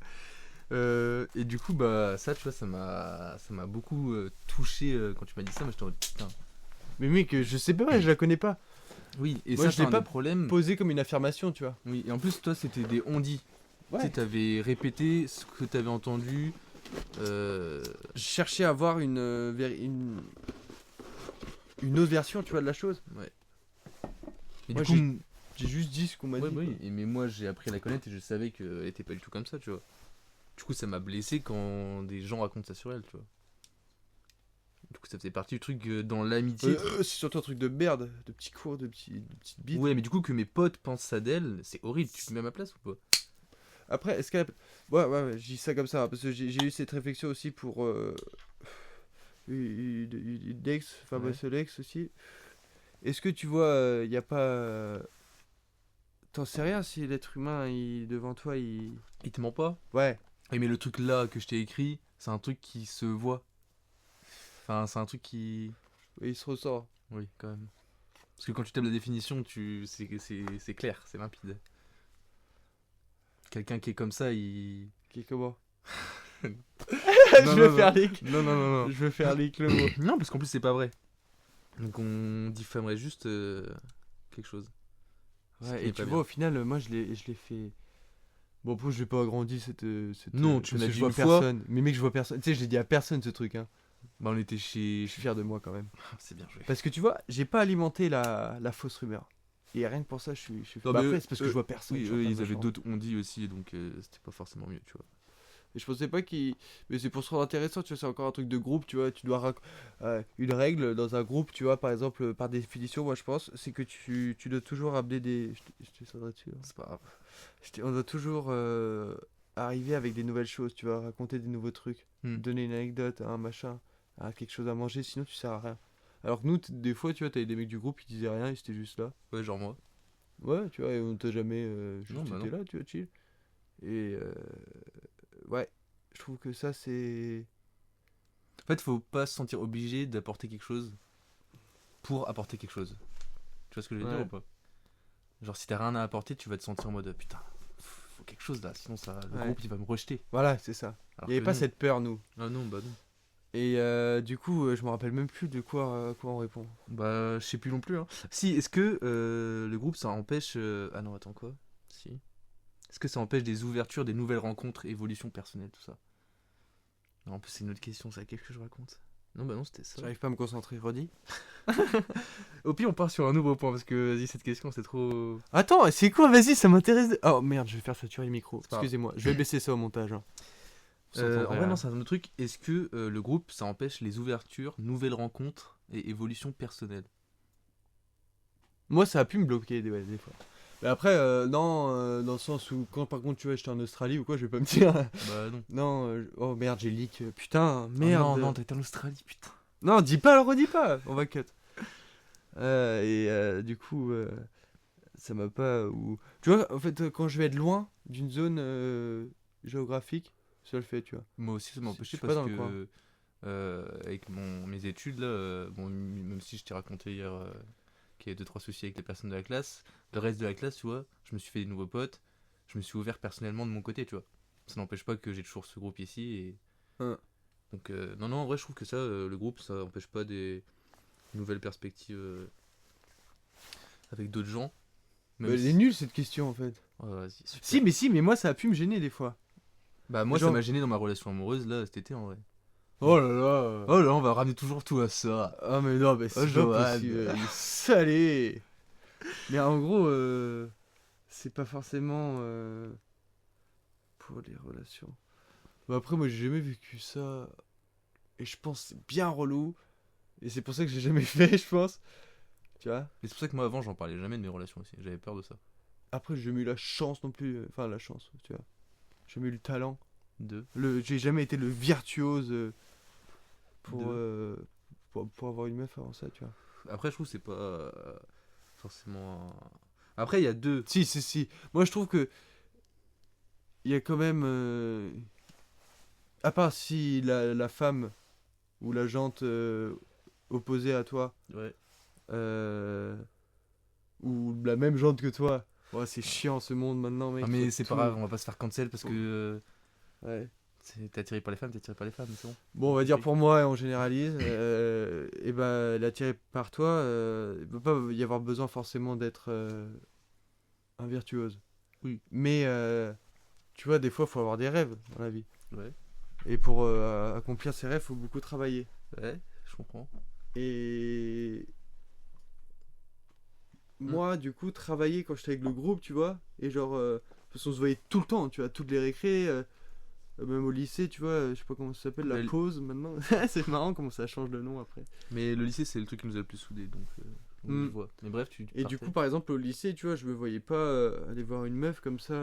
Et du coup, bah, ça, tu vois, ça m'a beaucoup touché quand tu m'as dit ça. Mais j'étais en mode putain. Mais mec, je sais pas, je la connais pas. Oui, et Moi, ça, je c'est l'ai un pas des problèmes. Posé comme une affirmation, tu vois. Oui, et en plus, toi, c'était des on-dit. Tu sais, t'avais répété ce que t'avais entendu. Je cherchais à avoir une autre version, tu vois, de la chose. Mais du Moi, coup, J'ai juste dit ce qu'on m'a ouais, dit. bah quoi. oui. Mais moi, j'ai appris à la connaître et je savais qu'elle était pas du tout comme ça, tu vois. Du coup, ça m'a blessé quand des gens racontent ça sur elle, tu vois. Du coup, ça faisait partie du truc dans l'amitié. C'est surtout un truc de merde, de petits cours, de petites bites. Ouais, mais du coup, que mes potes pensent ça d'elle, c'est horrible. Tu te mets à ma place ou pas? Après, est-ce qu'elle. Ouais, je dis ça comme ça, hein, parce que j'ai eu cette réflexion aussi pour. Une ex, enfin, Ouais. ma seule ex aussi. Est-ce que tu vois, il y a pas. T'en sais rien si l'être humain, devant toi, il. Il te ment pas? Ouais. Oui, mais le truc là que je t'ai écrit, c'est un truc qui se voit. Enfin, c'est un truc qui... Il se ressort. Oui, quand même. Parce que quand tu tapes la définition, c'est clair, c'est limpide. Quelqu'un qui est comme ça, il... Qui est comment Non, Je veux non, faire non. leak. Non, non, non, non. Je veux faire leak le mot. Non, parce qu'en plus, c'est pas vrai. Donc on diffamerait juste quelque chose. Ce qui Ouais, est et pas tu bien. vois, au final, moi, je l'ai fait. Bon, après, je l'ai pas agrandi cette Non, tu parce l'as que dit je vois une fois. personne. Mais mec, je vois personne. Tu sais, je l'ai dit à personne ce truc, hein. Bah, on était chez... Je suis fier de moi quand même. C'est bien joué. Parce que tu vois, j'ai pas alimenté la fausse rumeur. Et rien que pour ça, je suis Non, bah mais après, c'est parce que eux- je vois personne. Oui, je suis en eux, train de ils me avaient genre. d'autres on dit aussi, donc c'était pas forcément mieux, tu vois. Et je pensais pas qu'il. Mais c'est pour se rendre intéressant, tu vois, c'est encore un truc de groupe, tu vois. Tu dois. Une règle dans un groupe, tu vois, par exemple, par définition, moi je pense, c'est que tu dois toujours ramener des. Je te descendrai dessus. Hein. C'est pas grave. On doit toujours arriver avec des nouvelles choses, tu vois, raconter des nouveaux trucs, Hmm. donner une anecdote, un machin, quelque chose à manger, sinon tu sers à rien. Alors que nous, des fois, tu vois, t'avais des mecs du groupe qui disaient rien, ils étaient juste là. Ouais, genre moi. Ouais, tu vois, et on t'a jamais. Juste Non, bah été là, tu vois, chill. Et. Ouais, je trouve que ça, c'est. En fait, faut pas se sentir obligé d'apporter quelque chose pour apporter quelque chose. Tu vois ce que je veux Ouais. dire ou pas? Genre, si t'as rien à apporter, tu vas te sentir en mode putain, faut quelque chose là, sinon ça, le Ouais. groupe il va me rejeter. Voilà, c'est ça. Alors Il n'y avait que pas non. cette peur, nous. Ah non, bah non. Et du coup, je me rappelle même plus de quoi on répond. Bah, je sais plus non plus. Hein. Si, est-ce que le groupe ça empêche. Ah non, attends quoi? Si. Est-ce que ça empêche des ouvertures, des nouvelles rencontres, évolution personnelle, tout ça? Non, en plus, c'est une autre question, ça. Qu'est-ce que je raconte? Non, bah non, c'était ça. J'arrive pas à me concentrer, redis. Au pire, on part sur un nouveau point parce que vas-y, cette question c'est trop. Attends, c'est quoi? Vas-y, ça m'intéresse. Oh merde, je vais faire saturer le micro. C'est pas grave. Excusez-moi, je vais baisser ça au montage. Hein. On s'entendrait, En vrai, hein. non, c'est un autre truc. Est-ce que le groupe ça empêche les ouvertures, nouvelles rencontres et évolution personnelle? Moi, ça a pu me bloquer des fois. Mais après, non, dans le sens où, quand par contre, tu vois, j'étais en Australie ou quoi, je vais pas me dire. Bah non. Non, oh merde, j'ai leak. Putain, Oh merde. non, non, t'es en Australie, putain. Non, dis pas, redis pas. On va cut. Du coup, ça m'a pas. Tu vois, en fait, quand je vais être loin d'une zone géographique, ça le fait, tu vois. Moi aussi, ça m'a Je empêché suis pas parce dans le coin. que avec mes études, là, bon, même si je t'ai raconté hier qu'il y avait 2-3 soucis avec les personnes de la classe, le reste de la classe, tu vois, je me suis fait des nouveaux potes, je me suis ouvert personnellement de mon côté, tu vois. Ça n'empêche pas que j'ai toujours ce groupe ici. Et... Donc, non, en vrai, je trouve que ça, le groupe, ça n'empêche pas des nouvelles perspectives avec d'autres gens. Elle est nulle cette question en fait. Ouais, vas-y, Si, mais moi ça a pu me gêner des fois. Bah, moi, ça m'a gêné dans ma relation amoureuse, là, cet été, en vrai. Oh là là. Oh là, on va ramener toujours tout à ça. Ah mais non, mais c'est pas possible. Il est salé. Mais en gros, c'est pas forcément pour les relations. Bah après, moi j'ai jamais vécu ça. Et je pense que c'est bien relou. Et c'est pour ça que j'ai jamais fait, je pense. Tu vois. Et c'est pour ça que moi, avant, j'en parlais jamais de mes relations aussi. J'avais peur de ça. Après, j'ai jamais eu la chance non plus. Enfin, la chance, tu vois. J'ai jamais eu le talent. De. J'ai jamais été le virtuose pour avoir une meuf avant ça, tu vois. Après, je trouve que c'est pas forcément. Après, il y a deux. Si. Moi, je trouve que il y a quand même. À part si la femme ou la jante opposée à toi. Ouais. Ou la même jante que toi. Ouais, c'est chiant ce monde maintenant, mec. Ah, mais c'est pas grave, on va pas se faire cancel parce que. Ouais. T'es attiré par les femmes, c'est bon. Bon, on va dire pour moi, on généralise. Et ben, elle est attirée par toi. Il peut pas y avoir besoin forcément d'être un virtuose. Oui. Mais tu vois, des fois, il faut avoir des rêves dans la vie. Ouais. Et pour accomplir ses rêves, il faut beaucoup travailler. Ouais, je comprends. Et moi, du coup, travailler quand j'étais avec le groupe, tu vois, et genre, parce qu'on se voyait tout le temps, tu vois, toutes les récrés, même au lycée, tu vois, je sais pas comment ça s'appelle, la pause maintenant. C'est marrant comment ça change de nom après. Mais le lycée, c'est le truc qui nous a le plus soudés, donc je vois. Mais bref, Et du coup, par exemple, au lycée, tu vois, je me voyais pas aller voir une meuf comme ça,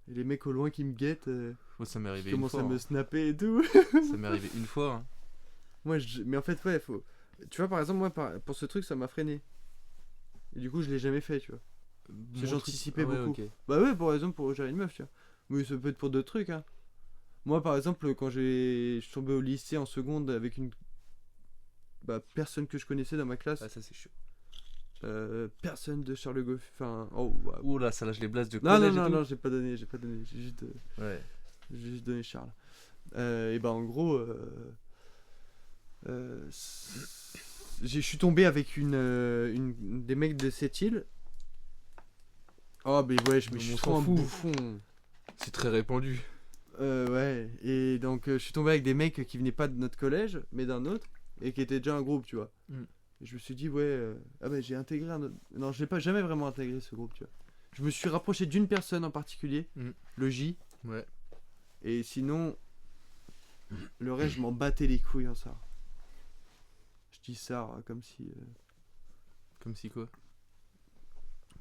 et les mecs au loin qui me guettent. Moi, ça m'est arrivé une fois. Commence à me snapper et tout. Ça m'est arrivé une fois. Hein. Moi, mais en fait, ouais, faut. Tu vois, par exemple, moi, pour ce truc, ça m'a freiné. Et du coup, je l'ai jamais fait, tu vois. J'anticipais beaucoup. Okay. Bah ouais, par exemple, pour gérer une meuf, tu vois. Mais ça peut être pour d'autres trucs, hein. Moi, par exemple, quand je suis tombé au lycée en seconde avec une personne que je connaissais dans ma classe. Ah, ça, c'est chaud. Personne de Charles Goff. Enfin, ouh là, ça lâche les blases de collège. Non, j'ai pas donné. J'ai juste, j'ai juste donné Charles. Et bah, en gros, je suis tombé avec une des mecs de cette île. Oh, mais ouais, je me suis trop un bouffon. C'est très répandu. Ouais, et donc je suis tombé avec des mecs qui venaient pas de notre collège, mais d'un autre, et qui étaient déjà un groupe, tu vois. Et je me suis dit, ouais, j'ai intégré un autre. Non, je n'ai pas jamais vraiment intégré ce groupe, tu vois. Je me suis rapproché d'une personne en particulier, le J. Ouais. Et sinon, le reste, je m'en battais les couilles en ça. Je dis ça comme si. Comme si quoi?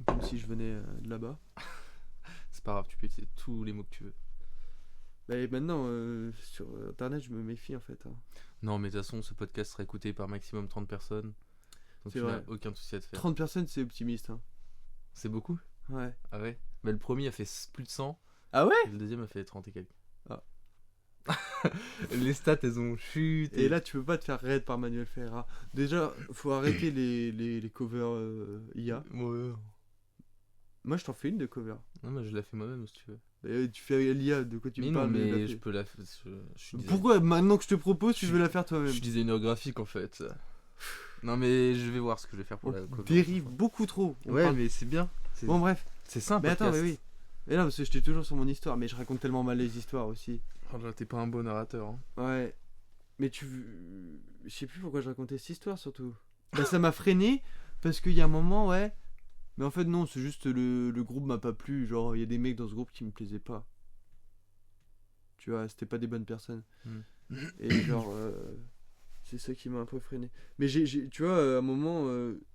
Comme si je venais de là-bas. C'est pas grave, tu peux utiliser tous les mots que tu veux. Bah, et maintenant, sur internet, je me méfie en fait. Hein. Non, mais de toute façon, ce podcast sera écouté par maximum 30 personnes. Donc tu n'as aucun souci à te faire. 30 personnes, c'est optimiste. Hein. C'est beaucoup? Ouais. Ah ouais? Mais le premier a fait plus de 100. Ah ouais? Et le deuxième a fait 30 et quelques. Ah. Les stats, elles ont chuté. Et là, tu peux pas te faire raid par Manuel Ferreira. Déjà, faut arrêter les covers IA. Ouais. Moi, je t'en fais une de cover. Non, mais je la fais moi-même si tu veux. Tu fais l'IA, de quoi tu me parles? Mais je peux la faire. Pourquoi maintenant que je te propose, tu veux la faire toi-même? Je suis designer graphique en fait. Non, mais je vais voir ce que je vais faire pour la cover. Dérive beaucoup trop. Ouais, mais c'est bien. Bon, bref. C'est simple. Mais attends, mais oui. Mais non, parce que j'étais toujours sur mon histoire, mais je raconte tellement mal les histoires aussi. Oh là, t'es pas un bon narrateur. Hein. Ouais. Mais je sais plus pourquoi je racontais cette histoire surtout. Bah, ça m'a freiné parce qu'il y a un moment, ouais. Mais en fait, non, c'est juste le groupe m'a pas plu. Genre, il y a des mecs dans ce groupe qui me plaisaient pas. Tu vois, c'était pas des bonnes personnes. Et genre, c'est ça qui m'a un peu freiné. Mais tu vois, à un moment,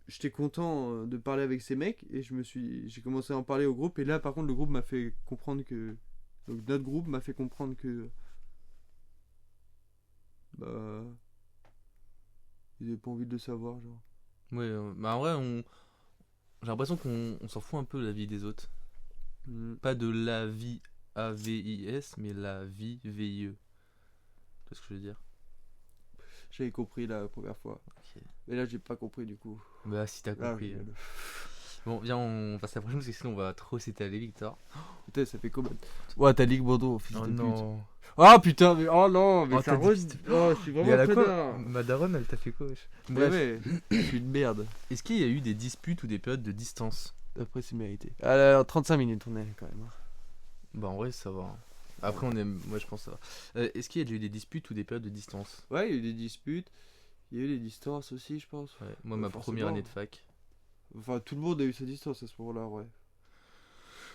j'étais content de parler avec ces mecs et j'ai commencé à en parler au groupe. Et là, par contre, le groupe m'a fait comprendre que. Donc, notre groupe m'a fait comprendre que. Bah. Ils avaient pas envie de le savoir, genre. Ouais, bah en vrai, j'ai l'impression qu'on s'en fout un peu de la vie des autres. Pas de la vie AVIS, mais la vie VIE. Tu vois ce que je veux dire? j'avais compris la première fois. Ok. Mais là, j'ai pas compris du coup. Bah, si t'as Là, compris. Bon, viens, on passe à la prochaine parce que sinon on va trop s'étaler, Victor. Putain, ça fait combien? Ouais, t'as Ligue Bordeaux, fils Oh de pute. non. Oh putain, mais oh non, mais Oh, ça t'as dit que c'était- Oh, je suis Mais vraiment elle a quoi pédard. Ma daronne, elle t'a fait quoi, wesh? Ouais, Bref, ouais, je suis une merde. est-ce qu'il y a eu des disputes ou des périodes de distance? Après, c'est mérité. Alors, 35 minutes, on est quand même. Bah, en vrai, ça va. Après, on aime. Moi, je pense que ça va. Est-ce qu'il y a déjà eu des disputes ou des périodes de distance? Ouais, il y a eu des disputes. Il y a eu des distances aussi, je pense. Ouais, moi, ma Forcément. première année de fac. Enfin, tout le monde a eu sa distance à ce moment-là, ouais.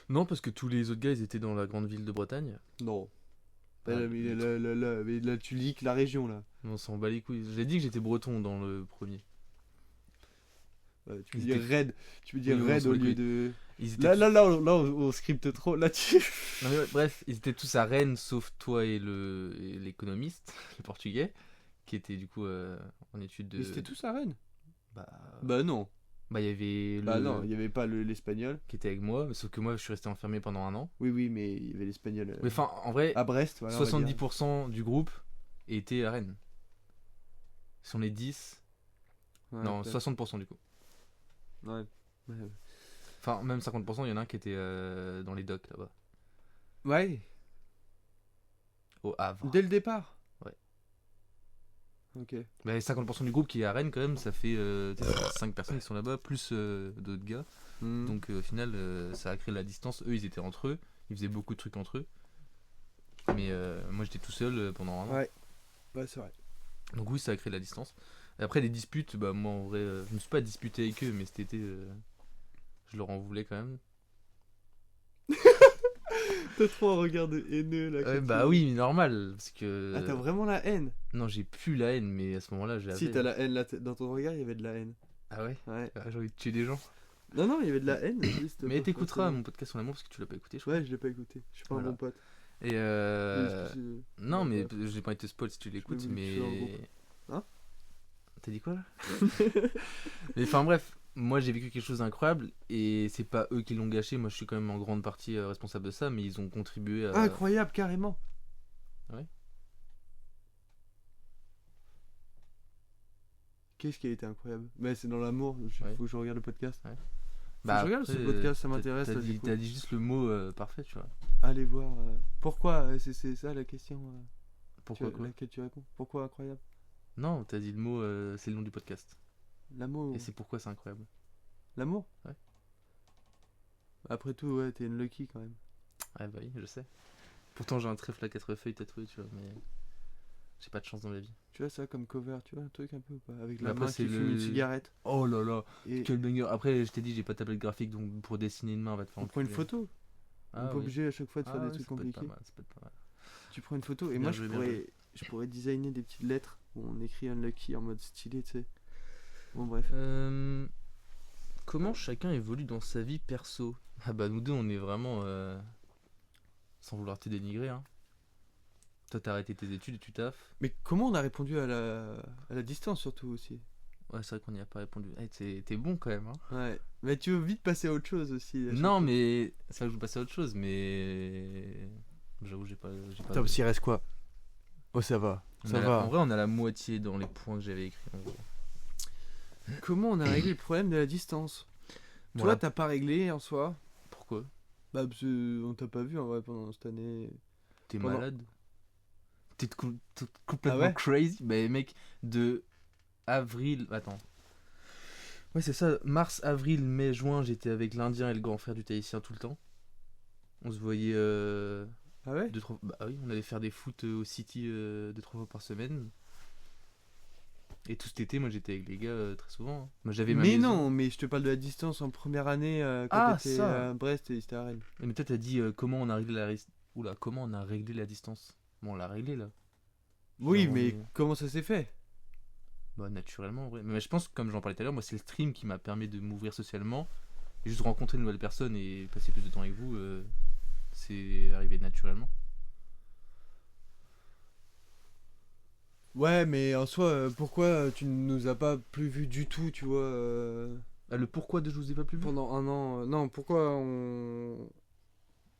Non, parce que tous les autres gars, ils étaient dans la grande ville de Bretagne. Non. Ah, Mais là, tu leaks la région, là. On s'en bat les couilles. J'ai dit que j'étais breton dans le premier. Ouais, tu peux Ils dire étaient- Red. Tu peux dire Oui, on Red s'en au bat les lieu de. Ils étaient Là, on scripte trop. Là, tu. Non, mais ouais, bref, ils étaient tous à Rennes, sauf toi et l'économiste, le portugais, qui était du coup en études de. Mais c'était tous à Rennes. Bah, Bah non. bah, il y avait Bah le non, il y avait pas l'espagnol. qui était avec moi, sauf que moi je suis resté enfermé pendant un an. Oui, mais il y avait l'espagnol. Mais enfin, en vrai, À Brest, voilà. on va dire. 70% du groupe était à Rennes. Si on est 10, Ouais, non, peut-être. 60% du coup. Ouais. Ouais. Enfin, même 50%, il y en a un qui était dans les docks là-bas, Ouais. au Havre. Dès le départ. Ouais. Ok. Mais 50% du groupe qui est à Rennes, quand même, ça fait 5 personnes qui sont là-bas, plus d'autres gars. Hmm. Donc au final, ça a créé la distance. Eux, ils étaient entre eux. Ils faisaient beaucoup de trucs entre eux. Mais moi, j'étais tout seul pendant un an. Ouais. Ouais, c'est vrai. Donc oui, ça a créé la distance. Et après, les disputes, bah moi, en vrai, je me suis pas disputé avec eux, mais cet été, je leur en voulais quand même. T'as trop un regard de haineux là. Ouais, quand bah tu- oui, mais normal. Parce que... Ah, t'as vraiment la haine. Non, j'ai plus la haine, mais à ce moment-là, j'avais... Si, t'as la haine là. Dans ton regard, il y avait de la haine. Ah ouais. Ouais. Ah, j'ai envie de tuer des gens. Non, il y avait de la haine. Juste Mais pas t'écouteras forcément. mon podcast sur l'amour parce que tu l'as pas écouté, je crois. Ouais, je l'ai pas écouté. Je suis pas Voilà. un bon pote. Et Oui, non, mais Ouais. j'ai pas été spoil si tu l'écoutes, voulu mais. tuer un groupe. Hein T'as dit quoi là? Mais enfin bref, moi j'ai vécu quelque chose d'incroyable et c'est pas eux qui l'ont gâché. Moi je suis quand même en grande partie responsable de ça, mais ils ont contribué à. Incroyable, carrément. Ouais. Qu'est-ce qui a été incroyable? Mais c'est dans l'amour. Ouais. Faut que je regarde le podcast. Ouais. Faut que je regarde ce après, podcast, ça t'as- m'intéresse. T'as là, dit, du coup. t'as dit juste le mot parfait, tu vois. Allez voir. Pourquoi c'est ça la question Pourquoi quoi? laquelle tu réponds. Pourquoi incroyable? Non, t'as dit le mot, c'est le nom du podcast. L'amour. Et c'est pourquoi c'est incroyable. L'amour? Ouais. Après tout, ouais, t'es une lucky quand même. Ouais, bah oui, je sais. Pourtant j'ai un trèfle à 4 feuilles tatoué, tu vois, mais j'ai pas de chance dans la vie. Tu vois ça comme cover, tu vois un truc un peu ou pas? Avec Mais la après, main c'est qui fume le- une cigarette. Oh là là, Et quel banger. Après, je t'ai dit, j'ai pas de tablette graphique, donc pour dessiner une main, va te faire on prend une enculer. photo. On Ah, n'est pas oui. obligé à chaque fois de faire Ah des ouais, trucs ça peut être pas compliqués. mal, ça peut être pas mal. Tu prends une photo et Bien moi joué, bien joué. je pourrais designer des petites lettres où on écrit unlucky en mode stylé, tu sais. Bon bref. Comment chacun évolue dans sa vie perso? Ah bah nous deux on est vraiment sans vouloir te dénigrer hein. Toi t'as arrêté tes études et tu taffes. Mais comment on a répondu à la distance surtout aussi? Ouais c'est vrai qu'on n'y a pas répondu. T'es bon quand même hein. Ouais. Mais tu veux vite passer à autre chose aussi. à chaque Non fois. mais c'est vrai que je veux passer à autre chose mais j'avoue j'ai pas Putain, s'il reste quoi? Oh ça va. Ça va. En vrai on a la moitié dans les points que j'avais écrits en gros. Comment on a réglé le problème de la distance? Toi Voilà. t'as pas réglé en soi? Pourquoi? Bah parce que on t'a pas vu en vrai pendant cette année. T'es Pendant- malade? T'es complètement Ah ouais crazy? Bah mec, de avril... Attends. Ouais c'est ça, mars, avril, mai, juin, j'étais avec l'Indien et le grand frère du Tahitien tout le temps. On se voyait Ah ouais? 2-3... Bah oui, on allait faire des foot au City 2-3 fois par semaine. Et tout cet été, moi j'étais avec les gars très souvent. hein. Moi j'avais ma Mais maison. non, mais je te parle de la distance en première année quand Ah, t'étais ça. à Brest et c'était à Rennes. Mais toi t'as dit comment on a réglé Oula, comment on a réglé la distance? Bon, on l'a réglé là. Oui, Genre, mais comment ça s'est fait? Bah naturellement en vrai. Mais je pense que comme j'en parlais tout à l'heure, moi c'est le stream qui m'a permis de m'ouvrir socialement. Et juste rencontrer de nouvelles personnes et passer plus de temps avec vous, c'est arrivé naturellement. Ouais, mais en soi, pourquoi tu nous as pas plus vus du tout, tu vois, Ah, le pourquoi de je vous ai pas plus vu? pendant un an Non, pourquoi on...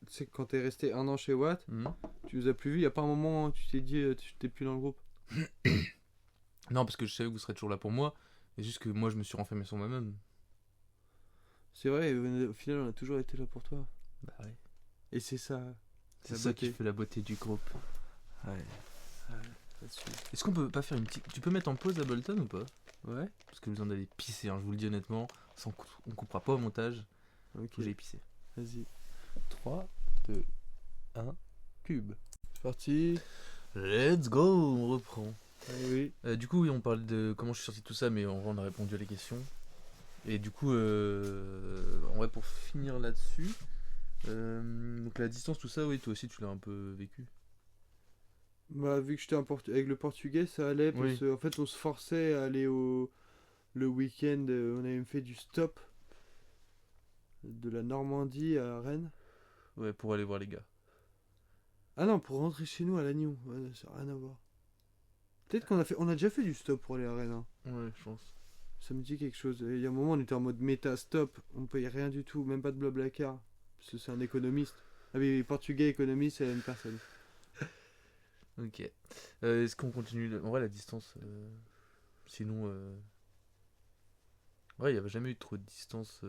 Tu sais, quand t'es resté un an chez Watt, Mhm. tu nous as plus vus, y a pas un moment où tu t'es dit, tu t'es plus dans le groupe? Non, parce que je savais que vous serez toujours là pour moi. C'est juste que moi, je me suis renfermé sur moi-même. C'est vrai, au final, on a toujours été là pour toi. Bah ouais. Et c'est ça. C'est la ça beauté. qui fait la beauté du groupe. Ouais. Là-dessus. Est-ce qu'on peut pas faire une petite... Tu peux mettre en pause Ableton ou pas? Ouais. Parce que j'ai besoin d'aller pisser, hein, je vous le dis honnêtement. On coupera pas au montage. Ok. Faut que j'aille pisser. Vas-y. 3, 2, 1, cube. C'est parti. Let's go, on reprend. Allez, oui. Du coup, oui, on parlait de comment je suis sorti de tout ça, mais en vrai, on a répondu à les questions. Et du coup, en vrai, pour finir là-dessus, donc la distance, tout ça, oui, toi aussi, tu l'as un peu vécu. Bah, vu que j'étais avec le portugais, ça allait. Parce Oui. qu'en fait, on se forçait à aller le week-end. On avait même fait du stop de la Normandie à Rennes. Ouais, pour aller voir les gars. Ah non, pour rentrer chez nous à Lannion. Ouais, ça n'a rien à voir. Peut-être on a déjà fait du stop pour aller à Rennes. Hein. Ouais, je pense. Ça me dit quelque chose. Il y a un moment, on était en mode méta stop. On payait rien du tout, même pas de blablacar. Parce que c'est un économiste. Ah oui, portugais économiste, c'est la même personne. Ok. Est-ce qu'on continue En vrai, la distance. Sinon. Ouais, il n'y avait jamais eu trop de distance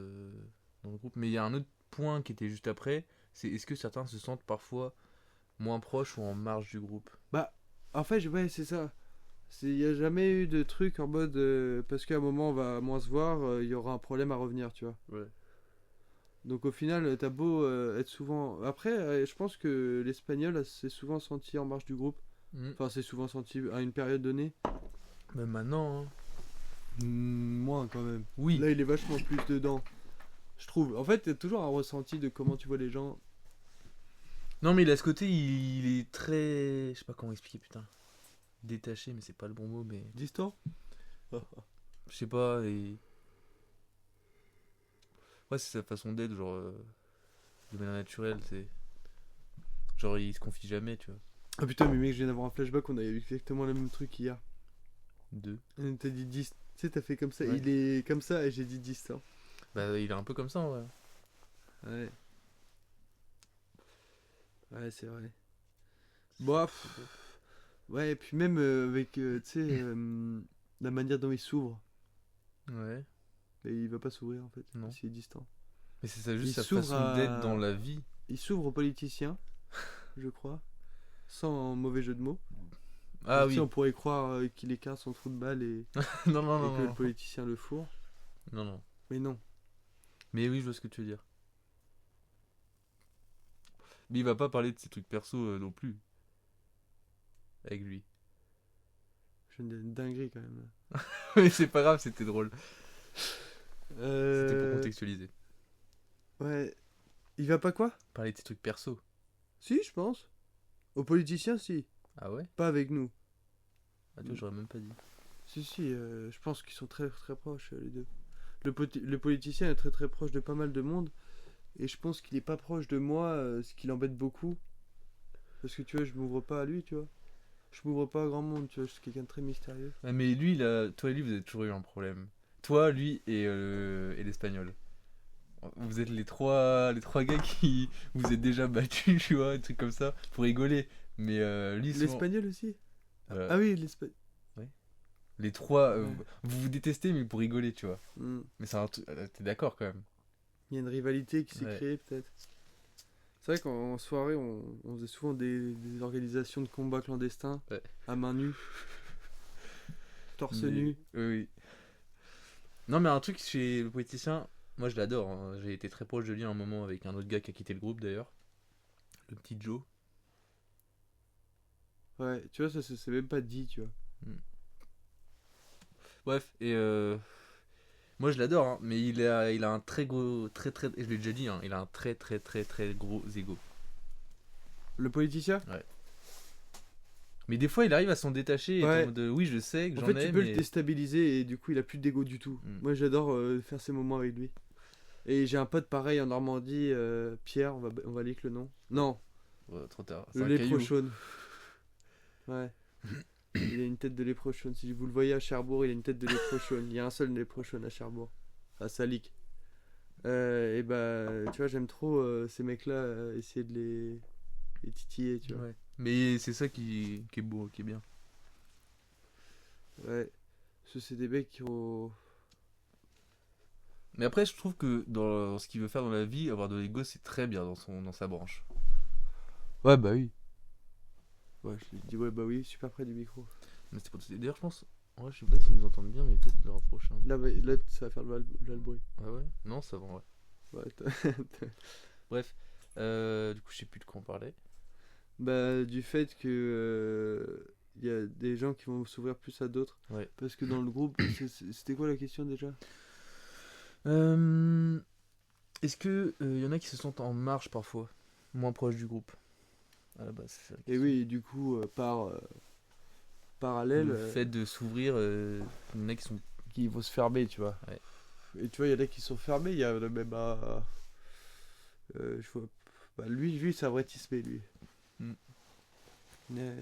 dans le groupe. Mais il y a un autre point qui était juste après. C'est est-ce que certains se sentent parfois moins proches ou en marge du groupe? Bah, en fait, ouais, c'est ça. Il n'y a jamais eu de truc en mode parce qu'à un moment on va moins se voir, il y aura un problème à revenir, tu vois. Ouais. Donc au final, t'as beau être souvent. Après, je pense que l'espagnol s'est souvent senti en marge du groupe. Enfin, c'est souvent senti à une période donnée. Même maintenant, hein. Moins quand même. Oui. Là, il est vachement plus dedans. Je trouve. En fait, t'as toujours un ressenti de comment tu vois les gens. Non, mais il a ce côté, il est très. Je sais pas comment expliquer, putain. Détaché, mais c'est pas le bon mot, mais. Distant. Je sais pas, et. Ouais, c'est sa façon d'être, genre. De manière naturelle, c'est. Genre, il se confie jamais, tu vois. Ah putain, mais mec, je viens d'avoir un flashback, on a eu exactement le même truc hier. Deux. On t'a dit distant. Tu sais, t'as fait comme ça, Ouais. il est comme ça et j'ai dit distant. Bah, il est un peu comme ça, en vrai. Ouais. Ouais, c'est vrai. Bon, ouais, et puis même avec, tu sais, la manière dont il s'ouvre. Ouais. Et il va pas s'ouvrir en fait, Non. s'il est distant. Mais c'est ça, juste Il sa s'ouvre façon d'être dans la vie. Il s'ouvre aux politiciens, je crois. Sans mauvais jeu de mots. Ah Tu sais, oui. on pourrait croire qu'il écarte son trou de balle et, Non, non, et non, que non. le politicien le fourre. Non, non. Mais non. Mais oui, je vois ce que tu veux dire. Mais il va pas parler de ses trucs perso non plus. Avec lui. Je viens d'une dinguerie quand même. Là. Mais c'est pas grave, c'était drôle. C'était pour Euh... contextualiser. Ouais. Il va pas quoi? Parler de ses trucs perso. Si, je pense. Aux politiciens, si. Ah ouais? Pas avec nous. Ah, toi, j'aurais même pas dit. Si, si, je pense qu'ils sont très très proches, les deux. Le politicien est très très proche de pas mal de monde. Et je pense qu'il est pas proche de moi, ce qui l'embête beaucoup. Parce que tu vois, je m'ouvre pas à lui, tu vois. Je m'ouvre pas à grand monde, tu vois. Je suis quelqu'un de très mystérieux. Ouais, mais lui, là, toi et lui, vous avez toujours eu un problème. Toi, lui et l'espagnol. Vous êtes les trois gars qui vous êtes déjà battus, tu vois, un truc comme ça, pour rigoler. Mais lui, souvent- L'espagnol aussi? Euh, Ah oui, l'espagnol. les trois, Ouais. vous vous détestez, mais pour rigoler, tu vois. Hmm. Mais c'est un truc. T'es d'accord quand même. Il y a une rivalité qui s'est Ouais. créée, peut-être. C'est vrai qu'en soirée, on faisait souvent des organisations de combats clandestins. Ouais. À main nue. Torse Mais- nu. Oui, oui. Non, mais un truc chez le politicien, moi je l'adore. Hein. J'ai été très proche de lui à un moment avec un autre gars qui a quitté le groupe d'ailleurs. Le petit Joe. Ouais, tu vois, ça c'est même pas dit, tu vois. Bref, et moi je l'adore, hein, mais il a un très gros, très, je l'ai déjà dit, hein, il a un très gros ego. Le politicien? Mais des fois il arrive à s'en détacher et Ouais. en mode oui je sais que En j'en fait, ai, tu peux mais... le déstabiliser et du coup, il a plus d'ego du tout. Mm. Moi, j'adore faire ces moments avec lui. Et j'ai un pote pareil en Normandie, Pierre, on va lire le nom. Non, Ouais, trop tard, c'est le un lépreux caillou. chaude. Ouais. Il a une tête de lépreux chaude. Si vous le voyez à Cherbourg, il a une tête de lépreux chaude. Il y a un seul lépreux chaude à Cherbourg. À Salic. Et bah, tu vois, j'aime trop ces mecs-là, essayer de les titiller, tu vois. Ouais. Mais c'est ça qui est beau, qui est bien. Ouais. Parce que c'est des mecs qui ont. Mais après, je trouve que dans ce qu'il veut faire dans la vie, avoir de l'ego, c'est très bien dans sa branche. Ouais, bah oui. Ouais, je lui dis, ouais, bah oui, super près du micro. Mais c'était pas tout. D'ailleurs, je pense. Ouais, je sais pas s'ils nous entendent bien, mais peut-être le rapprocher un peu. Là, ça va faire le bruit. Ah ouais? Non, ça va, ouais. Ouais, Bref. Du coup, je sais plus de quoi on parlait. bah, du fait que. Il y a des gens qui vont s'ouvrir plus à d'autres. Ouais. Parce que dans le groupe, c'était quoi la question déjà? Est-ce que y en a qui se sentent en marge parfois, moins proches du groupe? À la base, c'est ça la Et question. oui, du coup, parallèle, Le fait de s'ouvrir, il y en a qui sont. qui vont se fermer, tu vois. Ouais. Et tu vois, il y en a qui sont fermés, il y a même à. Je vois. Bah, lui, c'est un vrai tismé, lui. Mm. Mais.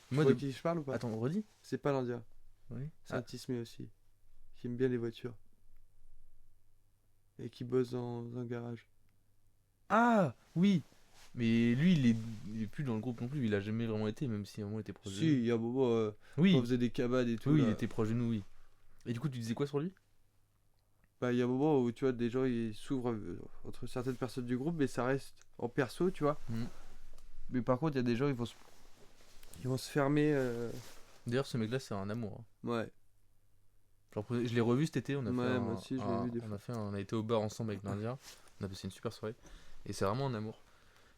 Moi, Tu vois de- qui je parle ou pas? Attends, redis. C'est pas l'Indien. Oui. C'est un tismé aussi. Qui aime bien les voitures. Et qui bosse dans un garage. Ah oui. Mais lui, il est plus dans le groupe non plus. Il a jamais vraiment été, même si à un moment il était proche de Si, nous. il y a un moment, Oui. quand on faisait des cabanes et tout. Oui, là, il était proche de nous, oui. Et du coup, tu disais quoi sur lui? bah, il y a un moment où tu vois, des gens ils s'ouvrent entre certaines personnes du groupe, mais ça reste en perso, tu vois. Mm. Mais par contre, il y a des gens, ils vont se fermer. D'ailleurs, ce mec-là, c'est un amour. Hein. Ouais. Genre, je l'ai revu cet été. On a Ouais, fait moi aussi, je l'ai vu des fois. on a été au bar ensemble avec l'Indien. On a passé une super soirée. Et c'est vraiment un amour.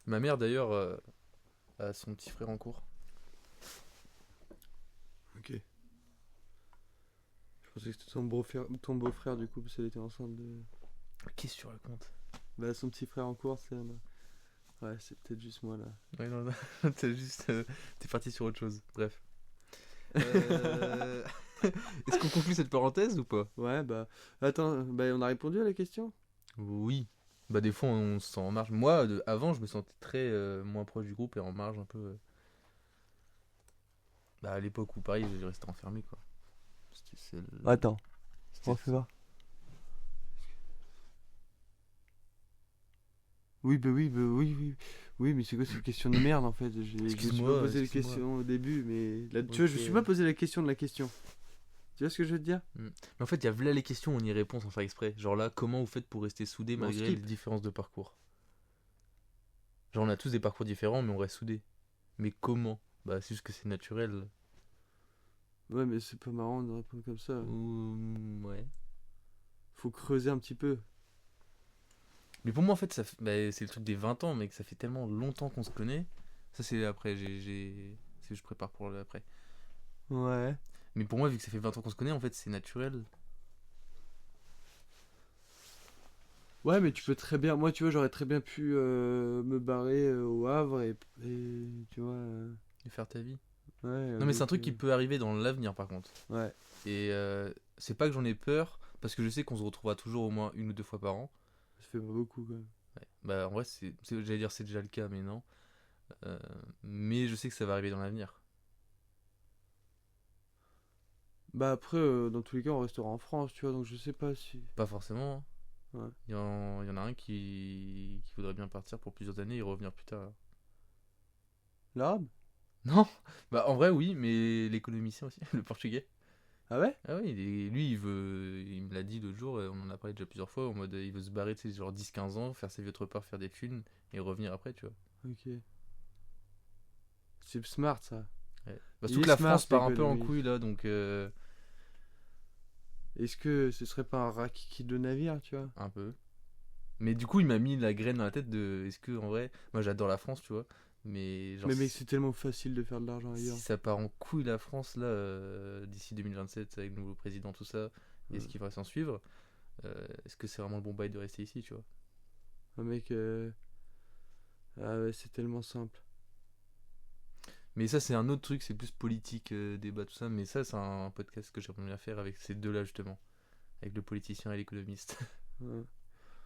Ma mère, d'ailleurs, a son petit frère en cours. Ok. Je pensais que c'était ton beau-frère du coup, parce qu'elle était enceinte de. Qu'est-ce que tu racontes? Bah, son petit frère en cours, c'est un. Ouais, c'est peut-être juste moi là. Ouais, non, non, t'es parti sur autre chose. Bref. Est-ce qu'on conclut cette parenthèse ou pas? Ouais, bah. Attends, bah, on a répondu à la question? Oui. Bah des fois on se sent en marge. Moi, avant, je me sentais très moins proche du groupe et en marge un peu. Bah à l'époque où pareil, j'ai resté enfermé quoi. Attends, c'était- refais voir. Oui, bah oui, oui. Oui, mais c'est quoi cette question de merde en fait? Je me suis Excuse-moi, pas posé la excuse-moi. question au début, mais là, tu vois, je me Ok. suis pas posé la question de la question. Tu vois ce que je veux te dire? Mais en fait, il y a là les questions, on y répond sans faire exprès. Genre là, comment vous faites pour rester soudés Bon, on malgré skip. les différences de parcours? Genre on a tous des parcours différents, mais on reste soudés. Mais comment? Bah c'est juste que c'est naturel. Ouais, mais c'est pas marrant de répondre comme ça. Ouais. Faut creuser un petit peu. Mais pour moi, en fait, bah, c'est le truc des 20 ans, mec. Ça fait tellement longtemps qu'on se connaît. Ça, c'est après. C'est que je prépare pour l'après. Ouais. Mais pour moi, vu que ça fait 20 ans qu'on se connaît, en fait, c'est naturel. Ouais, mais tu peux très bien. Moi, tu vois, j'aurais très bien pu me barrer au Havre et tu vois. De faire ta vie. Ouais. Non, mais c'est un avec, truc qui peut arriver dans l'avenir, par contre. Ouais. Et c'est pas que j'en ai peur, parce que je sais qu'on se retrouvera toujours au moins 1 ou 2 fois par an. Ça fait pas beaucoup quand même. Ouais. Bah, en vrai, j'allais dire c'est déjà le cas, mais non. Mais je sais que ça va arriver dans l'avenir. Bah après, dans tous les cas, on restera en France, tu vois, donc je sais pas si. Pas forcément. Hein. Ouais. Il y en a un qui voudrait bien partir pour plusieurs années et revenir plus tard. L'arabe? Non, bah en vrai oui, mais l'économicien aussi, le portugais. Ah ouais? Ah oui, lui il me l'a dit l'autre jour, on en a parlé déjà plusieurs fois, en mode il veut se barrer, tu sais, genre 10-15 ans, faire ses vieux repères, faire des thunes et revenir après, tu vois. Ok. C'est smart ça. Ouais. Bah, Il surtout est que la smart, France part un peu en l'économie. couille là, donc Est-ce que ce serait pas un rakiki de navire, tu vois? un peu. Mais du coup il m'a mis la graine dans la tête de, est-ce que en vrai, moi j'adore la France, tu vois, mais genre Mais mec, c'est tellement facile de faire de l'argent ailleurs. si ça part en couille la France là, d'ici 2027 avec le nouveau président, tout ça, et ce qui va s'en suivre, est-ce que c'est vraiment le bon bail de rester ici, tu vois? Ah mec, ah ouais, c'est tellement simple. Mais ça, c'est un autre truc, c'est plus politique, débat, tout ça. Mais ça, c'est un podcast que j'aimerais bien faire avec ces deux-là, justement. Avec le politicien et l'économiste. Ouais.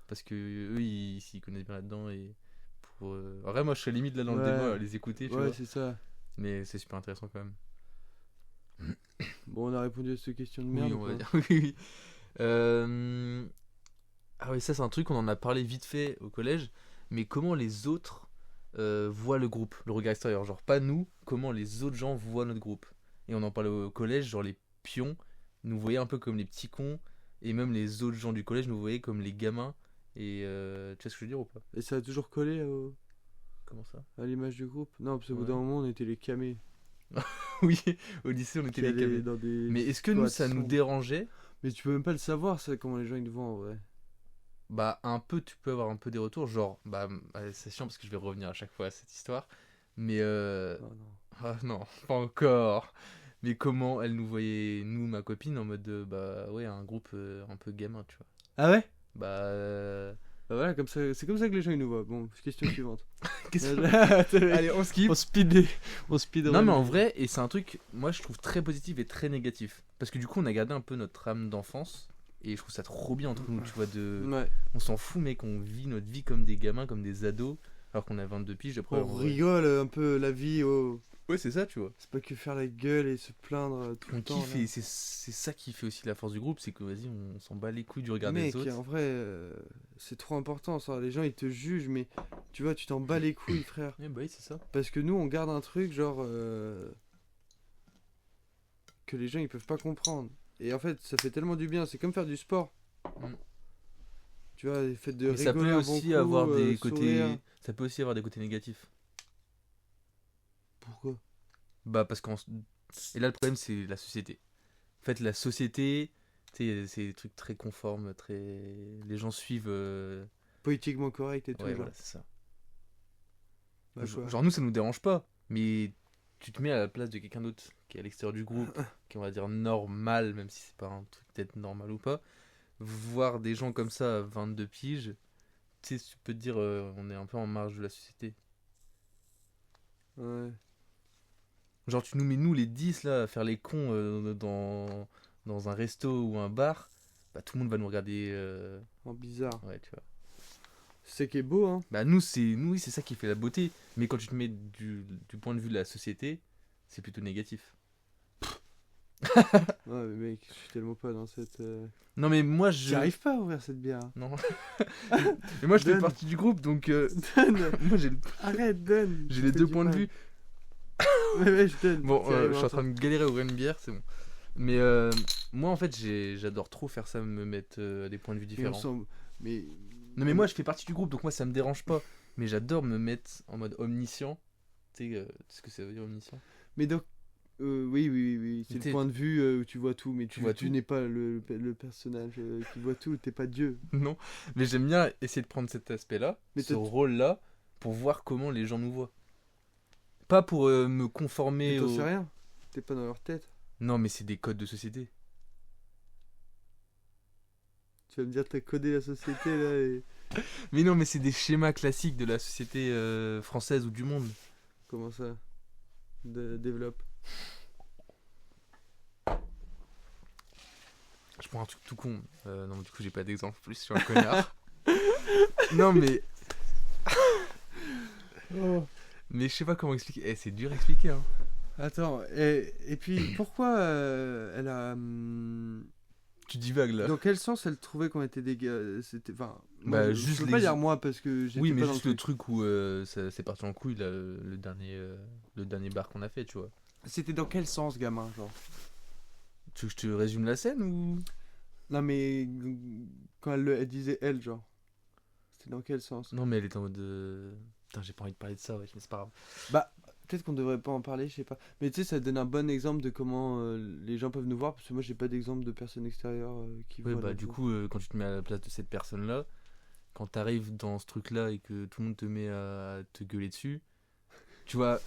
Parce que eux, ils s'y connaissent bien là-dedans. Et pour. En vrai, moi, je serais limite là dans le Ouais. débat à les écouter, tu Ouais, vois. c'est ça. Mais c'est super intéressant quand même. Bon, on a répondu à cette question de Oui, merde. on ou va pas? dire. Oui, oui. Ah oui, ça, c'est un truc, on en a parlé vite fait au collège. Mais comment les autres voient le groupe, le regard extérieur? Genre, pas nous, comment les autres gens voient notre groupe. Et on en parlait au collège, genre pions nous voyaient un peu comme les petits cons, et même les autres gens du collège nous voyaient comme les gamins. Et tu vois ce que je veux dire ou pas? Et ça a toujours collé Comment ça? à l'image du groupe. Non, parce qu'au bout Ouais. d'un moment, on était les camés. Oui, au lycée on était Qui les allaient gamins. dans des Mais est-ce que nous ça squats nous sombres. dérangeait? Mais tu peux même pas le savoir, ça, comment les gens ils nous voient en vrai. Bah un peu, tu peux avoir un peu des retours, genre, c'est chiant parce que je vais revenir à chaque fois à cette histoire, mais Oh non. ah non, pas encore. Mais comment elle nous voyait, nous, ma copine, en mode, bah ouais, un groupe un peu gamin, tu vois. Ah ouais? Bah, Bah voilà, comme ça, c'est comme ça que les gens ils nous voient. Bon, question suivante. qu'est-ce que... Allez, Allez, on skip. on speed Non mais en vrai, et c'est un truc, moi je trouve très positif et très négatif. Parce que du coup on a gardé un peu notre âme d'enfance. Et je trouve ça trop bien entre nous, tu vois, Ouais. on s'en fout mec, on vit notre vie comme des gamins, comme des ados. Alors qu'on a 22 piges après. On rigole un peu la vie. Ouais c'est ça tu vois. C'est pas que faire la gueule et se plaindre tout On le temps. kiffe là. et c'est ça qui fait aussi la force du groupe, c'est que vas-y on s'en bat les couilles du regard Mec, des autres. en vrai, c'est trop important ça. Les gens ils te jugent, mais tu vois, tu t'en bats les couilles, frère. Eh bah oui c'est ça. Parce que nous, on garde un truc genre que les gens ils peuvent pas comprendre. Et en fait, ça fait tellement du bien. C'est comme faire du sport. Mm. Tu vois, le fait de Mais ça rigoler peut un bon aussi coup, avoir des côtés. sourire. Ça peut aussi avoir des côtés négatifs. Pourquoi? Bah parce qu'en. Et là le problème c'est la société. En fait la société, tu sais, c'est des trucs très conformes, très. Les gens suivent. Politiquement correct et tout. Ouais genre. voilà c'est ça. Bah, quoi. Genre nous ça nous dérange pas, mais tu te mets à la place de quelqu'un d'autre qui est à l'extérieur du groupe, qui est, on va dire normal, même si c'est pas un truc peut-être normal ou pas, voir des gens comme ça à 22 piges, tu sais, tu peux te dire on est un peu en marge de la société. Ouais. Genre tu nous mets nous les 10 là à faire les cons dans un resto ou un bar, bah tout le monde va nous regarder En bizarre. ouais tu vois. C'est ça qui est beau, hein. Bah nous oui, c'est ça qui fait la beauté, mais quand tu te mets du point de vue de la société, c'est plutôt négatif. Ouais, mais mec, je suis tellement pas dans cette. Non mais moi J'arrive pas à ouvrir cette bière. Non. Mais moi je fais Donne. partie du groupe donc Donne. moi Arrête, donne. j'ai Tu les fais deux du points de mal. vue. Ouais, je donne. Bon, C'est arrivé je suis en ensemble. train de galérer à ouvrir une bière, c'est bon. Mais moi en fait j'adore trop faire ça, me mettre à des points de vue Mais on différents. s'en- Mais. Non mais moi je fais partie du groupe donc moi ça me dérange pas. Mais j'adore me mettre en mode omniscient. Tu sais ce que ça veut dire omniscient? Mais donc. Oui. C'est T'es- le point de vue où tu vois tout, mais Tu vois tu tout. n'es pas le personnage qui voit tout, t'es pas Dieu. Non. Mais j'aime bien essayer de prendre cet aspect-là, Mais ce t'as- rôle-là, pour voir comment les gens nous voient. Pas pour me Mais conformer t'en au... sais rien. T'es pas dans leur tête. Non mais c'est des codes de société. Tu vas me dire t'as codé la société là et. Mais non, mais c'est des schémas classiques de la société française ou du monde. Comment ça développe. Je prends un truc tout con. Non, du coup, j'ai pas d'exemple. Plus, je suis un connard. Non, mais. Mais je sais pas comment expliquer. C'est dur à expliquer. Hein. Attends, et puis pourquoi elle a. Tu divagues là. Dans quel sens elle trouvait qu'on était des gars C'était. Enfin. Bah, moi, juste je peux les- pas dire moi parce que j'étais Oui, pas mais dans juste le truc où ça c'est parti en couille, là, le dernier bar qu'on a fait, tu vois. C'était dans quel sens, gamin, genre Tu veux que je te résume la scène ou. Non, mais quand elle disait elle, genre. C'était dans quel sens Non, mais elle était en mode. Putain, j'ai pas envie de parler de ça, ouais, mais c'est pas grave. Bah, peut-être qu'on devrait pas en parler, je sais pas. Mais tu sais, ça donne un bon exemple de comment les gens peuvent nous voir, parce que moi j'ai pas d'exemple de personnes extérieures qui Ouais, voient. bah, notre du vie. coup, quand tu te mets à la place de cette personne-là, quand t'arrives dans ce truc-là et que tout le monde te met à te gueuler dessus, tu vois,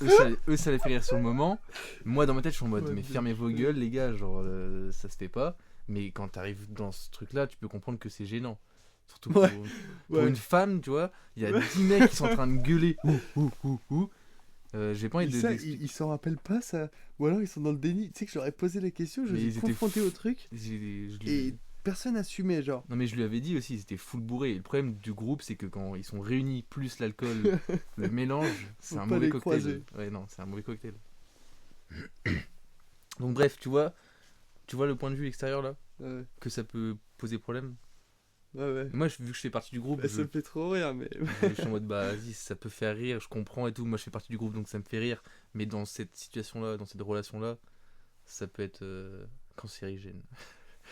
eux, ça les fait rire sur le moment. Moi, dans ma tête, je suis en mode, Ouais, mais bien fermez vos sûr. gueules, les gars, genre, ça se fait pas. Mais quand t'arrives dans ce truc-là, tu peux comprendre que c'est gênant. Surtout Ouais. pour une femme, tu vois, il y a 10 mecs qui sont en train de gueuler. Ouh. J'ai pas envie de. Ça, d'expliquer. ils s'en rappellent pas, ça. Ou alors ils sont dans le déni. Tu sais que j'aurais posé la question, je Mais les ai ils étaient confrontés au truc, Je lui- et personne assumait, genre. Non mais je lui avais dit aussi, ils étaient full bourrés. Et le problème du groupe, c'est que quand ils sont réunis plus l'alcool, le mélange, c'est Faut un pas mauvais les cocktail. croiser. Ouais non, c'est un mauvais cocktail. Donc bref, tu vois le point de vue extérieur là, Ouais, que ça peut poser problème. ouais. Moi, vu que je fais partie du groupe, Bah, ça me fait trop rire, mais. je suis en mode bah vas-y, ça peut faire rire, je comprends et tout. Moi, je fais partie du groupe, donc ça me fait rire. Mais dans cette situation là, dans cette relation là, ça peut être cancérigène.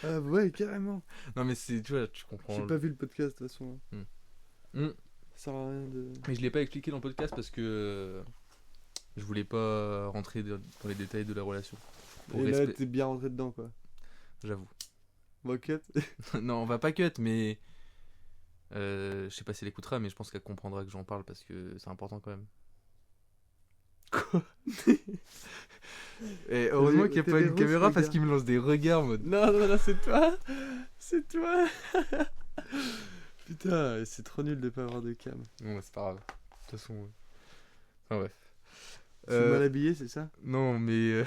Ah ouais, carrément. Non, mais c'est, tu vois, tu comprends. J'ai pas vu le podcast de toute façon. Hmm. Ça sert à rien de. Mais je l'ai pas expliqué dans le podcast parce que je voulais pas rentrer dans les détails de la relation. Pour Et là, respect, t'es bien rentré dedans, quoi. j'avoue. Bon, cut. Non, on va pas cut, mais je sais pas si elle écoutera, mais je pense qu'elle comprendra que j'en parle parce que c'est important quand même. Quoi? Et heureusement qu'il n'y a T'es pas une rousse, caméra parce regarde. qu'il me lance des regards en mode. Non, non, non, c'est toi. C'est toi. Putain, c'est trop nul de pas avoir de cam. Non, c'est pas grave. De toute façon. Enfin bref. Je suis mal habillé, c'est ça? Non, mais.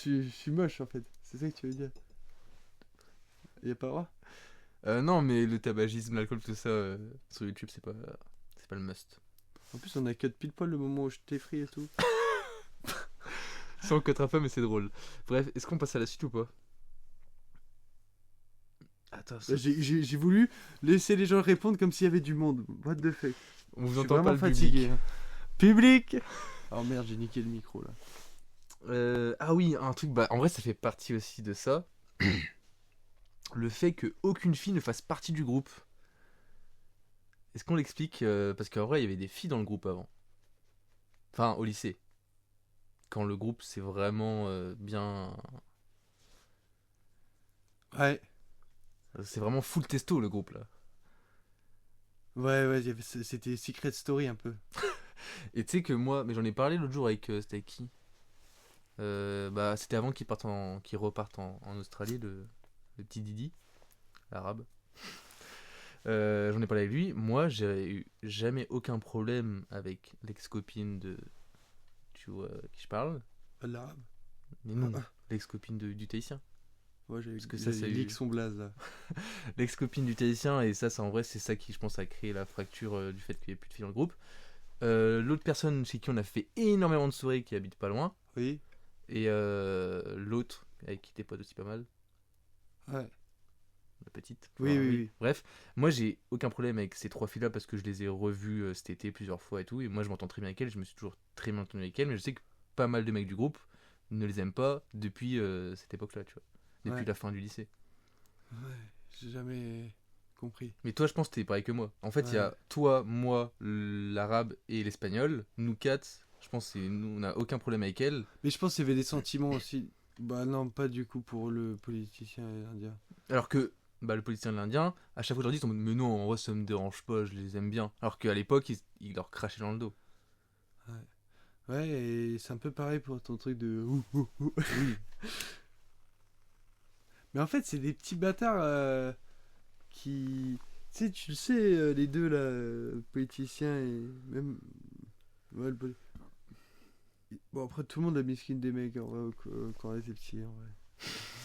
Je suis moche en fait. C'est ça que tu veux dire? Y'a pas droit? Non, mais le tabagisme, l'alcool, tout ça, sur YouTube, c'est pas le must. En plus, on a cut pile poil le moment où je t'ai free et tout. Ça, on cutera pas, mais c'est drôle. Bref, est-ce qu'on passe à la suite ou pas? Attends, ça... J'ai voulu laisser les gens répondre comme s'il y avait du monde. What the fuck? on vous Je suis entend pas vraiment le fatigué. public. Public. Oh merde, j'ai niqué le micro là. Ah oui, un truc, bah en vrai, ça fait partie aussi de ça. Le fait que aucune fille ne fasse partie du groupe. Est-ce qu'on l'explique parce qu'en vrai, il y avait des filles dans le groupe avant. Enfin, au lycée. Quand le groupe, c'est vraiment bien... Ouais. C'est vraiment full testo, le groupe, là. Ouais, c'était Secret Story un peu. Et tu sais que moi... Mais j'en ai parlé l'autre jour avec... c'était avec qui bah, c'était avant qu'ils repartent en Australie, le petit Didi, l'arabe. J'en ai parlé avec lui. Moi, j'ai eu jamais aucun problème avec l'ex-copine de... Tu vois qui je parle? L'arabe. Mais non, l'ex-copine du Tahitien. Ouais, j'ai Parce que ça, c'est leak son blaze là. L'ex-copine du Tahitien, et ça en vrai, c'est ça qui, je pense, a créé la fracture du fait qu'il n'y ait plus de filles dans le groupe. L'autre personne chez qui on a fait énormément de soirées qui habite pas loin. Oui. Et l'autre, avec qui t'es pote aussi pas mal. Ouais. La petite. Oui, oui. Bref, moi j'ai aucun problème avec ces trois filles-là parce que je les ai revues cet été plusieurs fois et tout. Et moi je m'entends très bien avec elles, je me suis toujours très bien entendu avec elles. Mais je sais que pas mal de mecs du groupe ne les aiment pas depuis cette époque-là, tu vois. Depuis la fin du lycée. Ouais, j'ai jamais compris. Mais toi, je pense que t'es pareil que moi. En fait, il y a toi, moi, l'arabe et l'espagnol. Nous quatre, je pense que nous, on n'a aucun problème avec elles. Mais je pense qu'il y avait des sentiments aussi. Bah non, pas du coup pour le politicien indien. Alors que bah, le politicien de l'Indien, à chaque fois je leur dis, ils sont en mode, mais non, en vrai ça me dérange pas, je les aime bien. Alors qu'à l'époque, ils leur crachaient dans le dos. Ouais, et c'est un peu pareil pour ton truc de ouh. Oui. Mais en fait, c'est des petits bâtards qui... Tu le sais, les deux là, politiciens et même... Ouais, bon, après, tout le monde a miskin des mecs en vrai, quand on était petit, en vrai.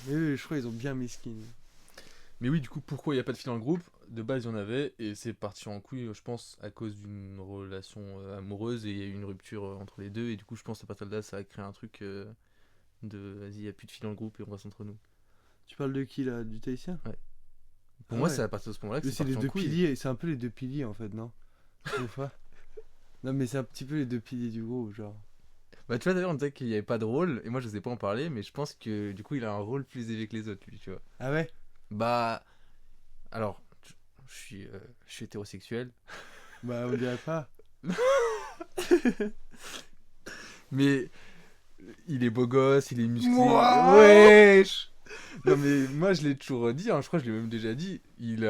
Mais oui, je crois qu'ils ont bien miskin. Mais oui, du coup, pourquoi il n'y a pas de filles dans le groupe? De base, il y en avait, et c'est parti en couille, je pense, à cause d'une relation amoureuse, et il y a eu une rupture entre les deux, et du coup, je pense à partir de là, ça a créé un truc de vas-y, il n'y a plus de filles dans le groupe, et on reste entre nous. Tu parles de qui là? Du Tahitien? Ouais. Pour Ah moi, ouais. c'est à partir de ce moment-là que Mais c'est c'est les parti en deux couille. piliers, c'est un peu les deux piliers en fait, non? Des fois. Non, mais c'est un petit peu les deux piliers du groupe, genre. Bah, tu vois, d'ailleurs, on disait qu'il n'y avait pas de rôle, et moi, je sais pas en parler, mais je pense que du coup, il a un rôle plus élevé que les autres, lui, tu vois. Ah ouais? Bah, alors, je suis hétérosexuel, Bah, on dirait pas. mais il est beau gosse, il est musclé. Moi Wesh! Non, mais moi, je l'ai toujours dit, hein, je crois que je l'ai même déjà dit, il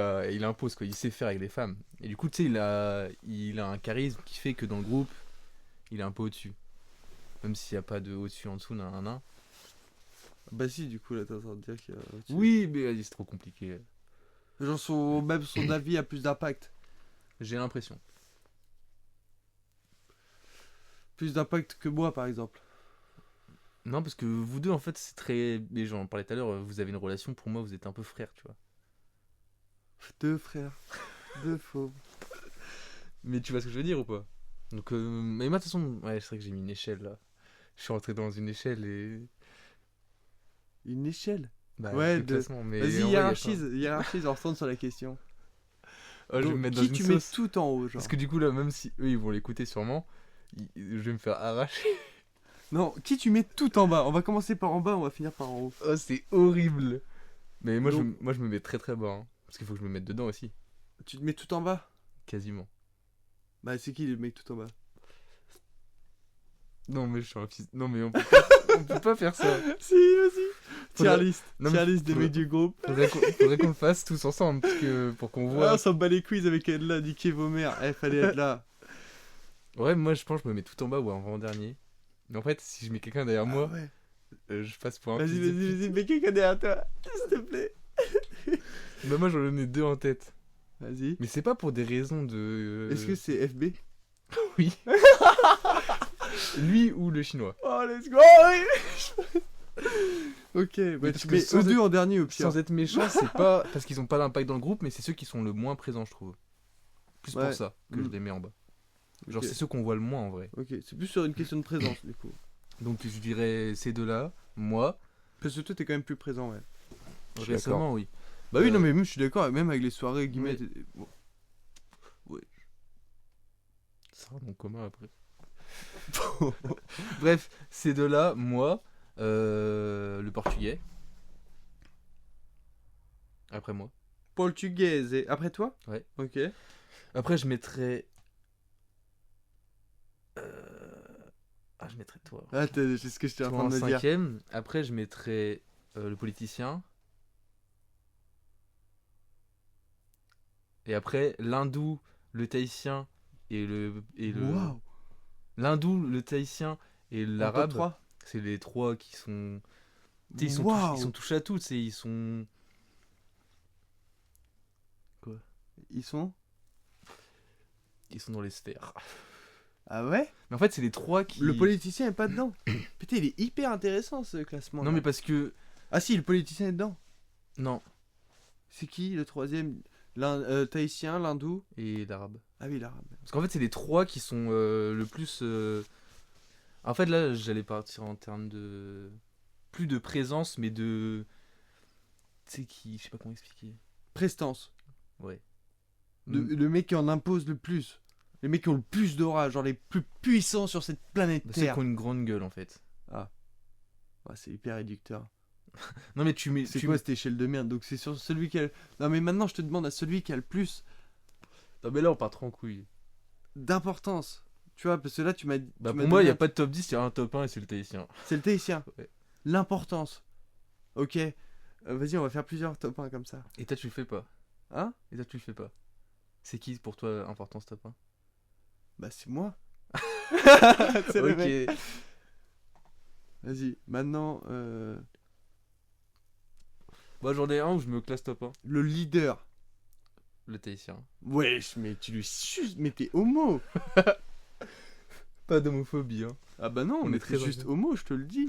impose, quoi, il sait faire avec les femmes. Et du coup, tu sais, il a un charisme qui fait que dans le groupe, il est un peu au-dessus. Même s'il n'y a pas de au-dessus, en dessous, nan. Bah si, du coup, là, t'es en train de dire qu'il y a... Oui, mais vas-y, c'est trop compliqué. Genre, même son avis a plus d'impact. J'ai l'impression. Plus d'impact que moi, par exemple. Non, parce que vous deux, en fait, c'est très... Mais j'en parlais tout à l'heure, vous avez une relation, pour moi, vous êtes un peu frères, tu vois. Deux frères. Deux faux. Mais tu vois ce que je veux dire ou pas? Donc, mais moi, de toute façon, ouais, c'est vrai que j'ai mis une échelle, là. Je suis rentré dans une échelle et... Une échelle? Bah, Ouais, de classement, mais... Vas-y, en vrai, hiérarchise, on retourne sur la question. Oh, je vais Donc, me mettre dans qui une tu sauce. mets tout en haut, genre? Parce que du coup, là, même si eux, ils vont l'écouter sûrement, je vais me faire arracher. Non, qui tu mets tout en bas? On va commencer par en bas, on va finir par en haut. Oh, c'est horrible. Mais moi, Donc- moi, je me mets très très bas. Hein, parce qu'il faut que je me mette dedans aussi. Tu te mets tout en bas? Quasiment. Bah, c'est qui le mec tout en bas? Non, mais je suis un fils. Non, mais on peut pas faire ça. Si, vas-y. Tier Faudrait- list. Non, mais Tier list des faudrait- mecs du groupe. Faudrait qu'on le fasse tous ensemble pour qu'on Ah, voit. on s'en bat les quiz avec elle là, niquez vos mères. Eh, fallait être là. Ouais, moi, je pense que je me mets tout en bas ou en dernier. Mais en fait, si je mets quelqu'un derrière moi, Ah ouais. je passe pour un Vas-y, fils de pute. vas-y, mets quelqu'un derrière toi. S'il te plaît. Bah, moi, j'en ai deux en tête. Vas-y. Mais c'est pas pour des raisons de. Est-ce que c'est FB? Oui. Lui ou le chinois. Oh, let's go. Ok, bah parce tu que mets sans eux deux en dernier au pire. Sans être méchant, c'est pas parce qu'ils ont pas d'impact dans le groupe, mais c'est ceux qui sont le moins présents, je trouve. Plus Ouais. pour ça que je Mm. les mets en bas. Genre, Ok. c'est ceux qu'on voit le moins en vrai. Ok, c'est plus sur une question de présence du coup. Donc, je dirais ces deux-là, moi, Parce que toi t'es quand même plus présent, ouais. Je suis récemment, oui. Bah oui, Euh, non, mais même je suis d'accord, même avec les soirées guillemets. mais- Bon. Ça sera mon commun après. Bref, ces deux-là, moi, le portugais. Après moi. Portugaise et après toi? Ouais. Ok. Après, je mettrais. Je mettrais toi. Ah, c'est ce que j'étais en Toi train en de me dire. cinquième. Après, je mettrais le politicien. Et après, l'hindou, le tahitien et le. Waouh. L'hindou, le tahitien et l'arabe. 3. C'est les trois qui sont. Tu sais, ils sont, Waouh. ils sont touche à tout, tu sais, ils sont. Ils sont. Ils sont dans les sphères. Ah ouais? Mais en fait, c'est les trois qui. Le politicien est pas dedans. Putain, il est hyper intéressant ce classement. Non, mais parce que. Ah si, le politicien est dedans. Non. C'est qui le troisième? Tahitien, l'hindou. Et l'arabe. Ah oui, l'arabe. Parce qu'en fait, c'est les trois qui sont le plus. En fait, là, j'allais partir en termes de. Plus de présence, mais de. Tu sais qui. Je sais pas comment expliquer. Prestance. Ouais. Le mec qui en impose le plus. Les mecs qui ont le plus d'aura, genre les plus puissants sur cette planète Ceux Terre. qui ont une grande gueule, en fait. Ouais, c'est hyper réducteur. Non, mais tu mets. C'est tu quoi mets- cette échelle de merde? Donc c'est sur celui qui a... Non mais maintenant je te demande à celui qui a le plus Non, mais là, on part trop en couille. d'importance. Tu vois, parce que là tu m'as... Bah, tu pour m'as moi, il donné n'y a un- pas de top 10, il y a un top 1 et c'est le tahitien. C'est le Tahitien. Ouais. L'importance. Ok. Vas-y, on va faire plusieurs top 1 comme ça. Et toi, tu le fais pas. Hein? Et toi, tu le fais pas. C'est qui pour toi, importance top 1? Bah c'est moi. C'est le mec. Ok. Vas-y, maintenant... Moi, j'en ai un où je me classe top 1. Le leader. Le tahitien. Wesh, mais tu lui suces, mais t'es homo. Pas d'homophobie, hein. Ah bah non, On on est est très juste heureux. homo, je te le dis.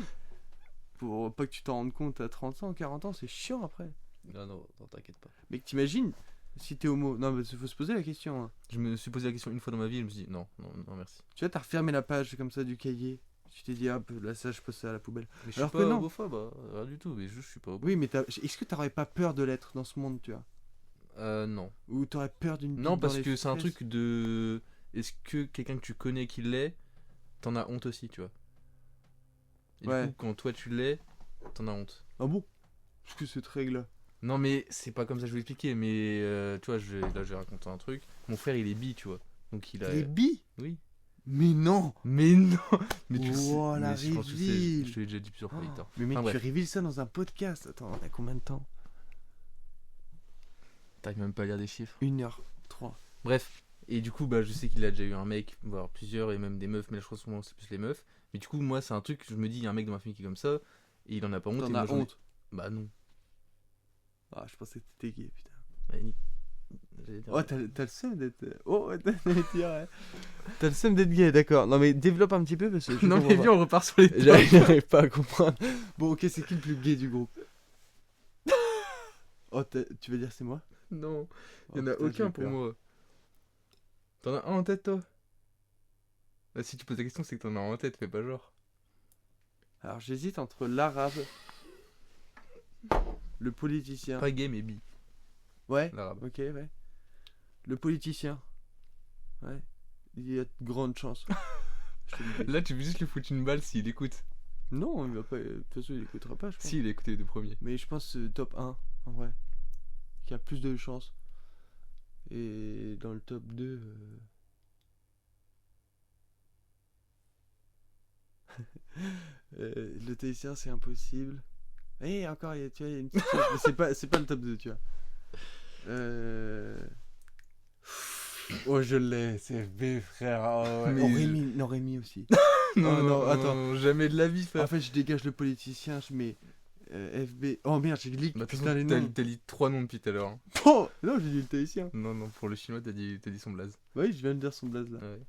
Pour pas que tu t'en rendes compte à 30 ans, 40 ans, c'est chiant après. Non, non, t'inquiète pas. Mais que t'imagines si t'es homo. Non, mais faut se poser la question. Hein. Je me suis posé la question une fois dans ma vie et je me suis dit non, non, non, merci. Tu vois, t'as refermé la page comme ça du cahier. Tu t'es dit, hop, là, ça, je pose ça à la poubelle. Mais je Alors suis que pas non. homophobe, hein, rien du tout, mais je suis pas homophobe. Oui, mais est-ce que t'aurais pas peur de l'être dans ce monde, tu vois? Non. Ou t'aurais peur d'une Non, bite parce dans les que c'est un fesses? truc de. Est-ce que quelqu'un que tu connais qui l'est, t'en as honte aussi, tu vois? Et Ouais. du coup, quand toi tu l'es, t'en as honte. Ah bon? Parce que cette règle-là. Non, mais c'est pas comme ça que je vais expliquer, mais tu vois, là je vais raconter un truc. Mon frère il est bi, tu vois. Donc il a. Les bi? Oui. Mais non! Mais non! Mais tu le sais. Oh, la mais je pense que tu le sais, reveal. je te l'ai déjà dit plusieurs fois, Victor. Mais mec, Enfin, tu bref. révises ça dans un podcast. Attends, on a combien de temps? T'arrives même pas à lire des chiffres. 1h03. Bref, et du coup, bah, je sais qu'il a déjà eu un mec, voire plusieurs, et même des meufs, mais là, je crois souvent c'est plus les meufs. Mais du coup, moi, c'est un truc, je me dis, il y a un mec dans ma famille qui est comme ça, et il en a pas honte. et T'en moi, as j'en ai- honte. Bah non. Ah, je pensais que t'étais gay, putain. Bah, j'allais dire- Oh, t'as le seum d'être. Oh, t'allais dire, ouais. T'as le seum d'être gay, d'accord. Non, mais développe un petit peu parce que. je Non, comprends mais pas. viens, on repart sur les tops. J'arrive pas à comprendre. Bon, ok, c'est qui le plus gay du groupe? Oh, tu veux dire c'est moi? Non, Oh, il y en a putain, j'ai aucun pour peur. moi. T'en as un en tête, toi? Bah, si tu poses la question, c'est que t'en as un en tête, fais pas genre. Alors, j'hésite entre l'arabe, le politicien. Pas gay, mais bi, Ouais, l'arabe. ok, ouais. Le politicien. Ouais. Il y a de grandes chances. je te le dis. Là, tu veux juste lui foutre une balle s'il écoute. Non, il va pas. De toute façon, il écoutera pas, je pense. Si, il a écouté les deux premiers. Mais je pense top 1, en vrai. Qui a plus de chances. Et dans le top 2. Le Tahitien, c'est impossible. Et encore, tu vois, il y a une petite chose, mais c'est pas le top 2, tu vois. Oh, je l'ai, c'est FB, frère. Oh, ouais. Mais- Rémi aussi. Non, attends. jamais de la vie, frère. En fait, je dégage le politicien, je mets FB. Oh merde, j'ai leak. Bah, de toute Putain, les façon, noms. t'as dit 3 noms depuis tout à l'heure. Hein. Oh non, j'ai dit le Tahitien. Non, pour le chinois, t'as dit son blaze. Bah oui, je viens de dire son blaze là. Ouais.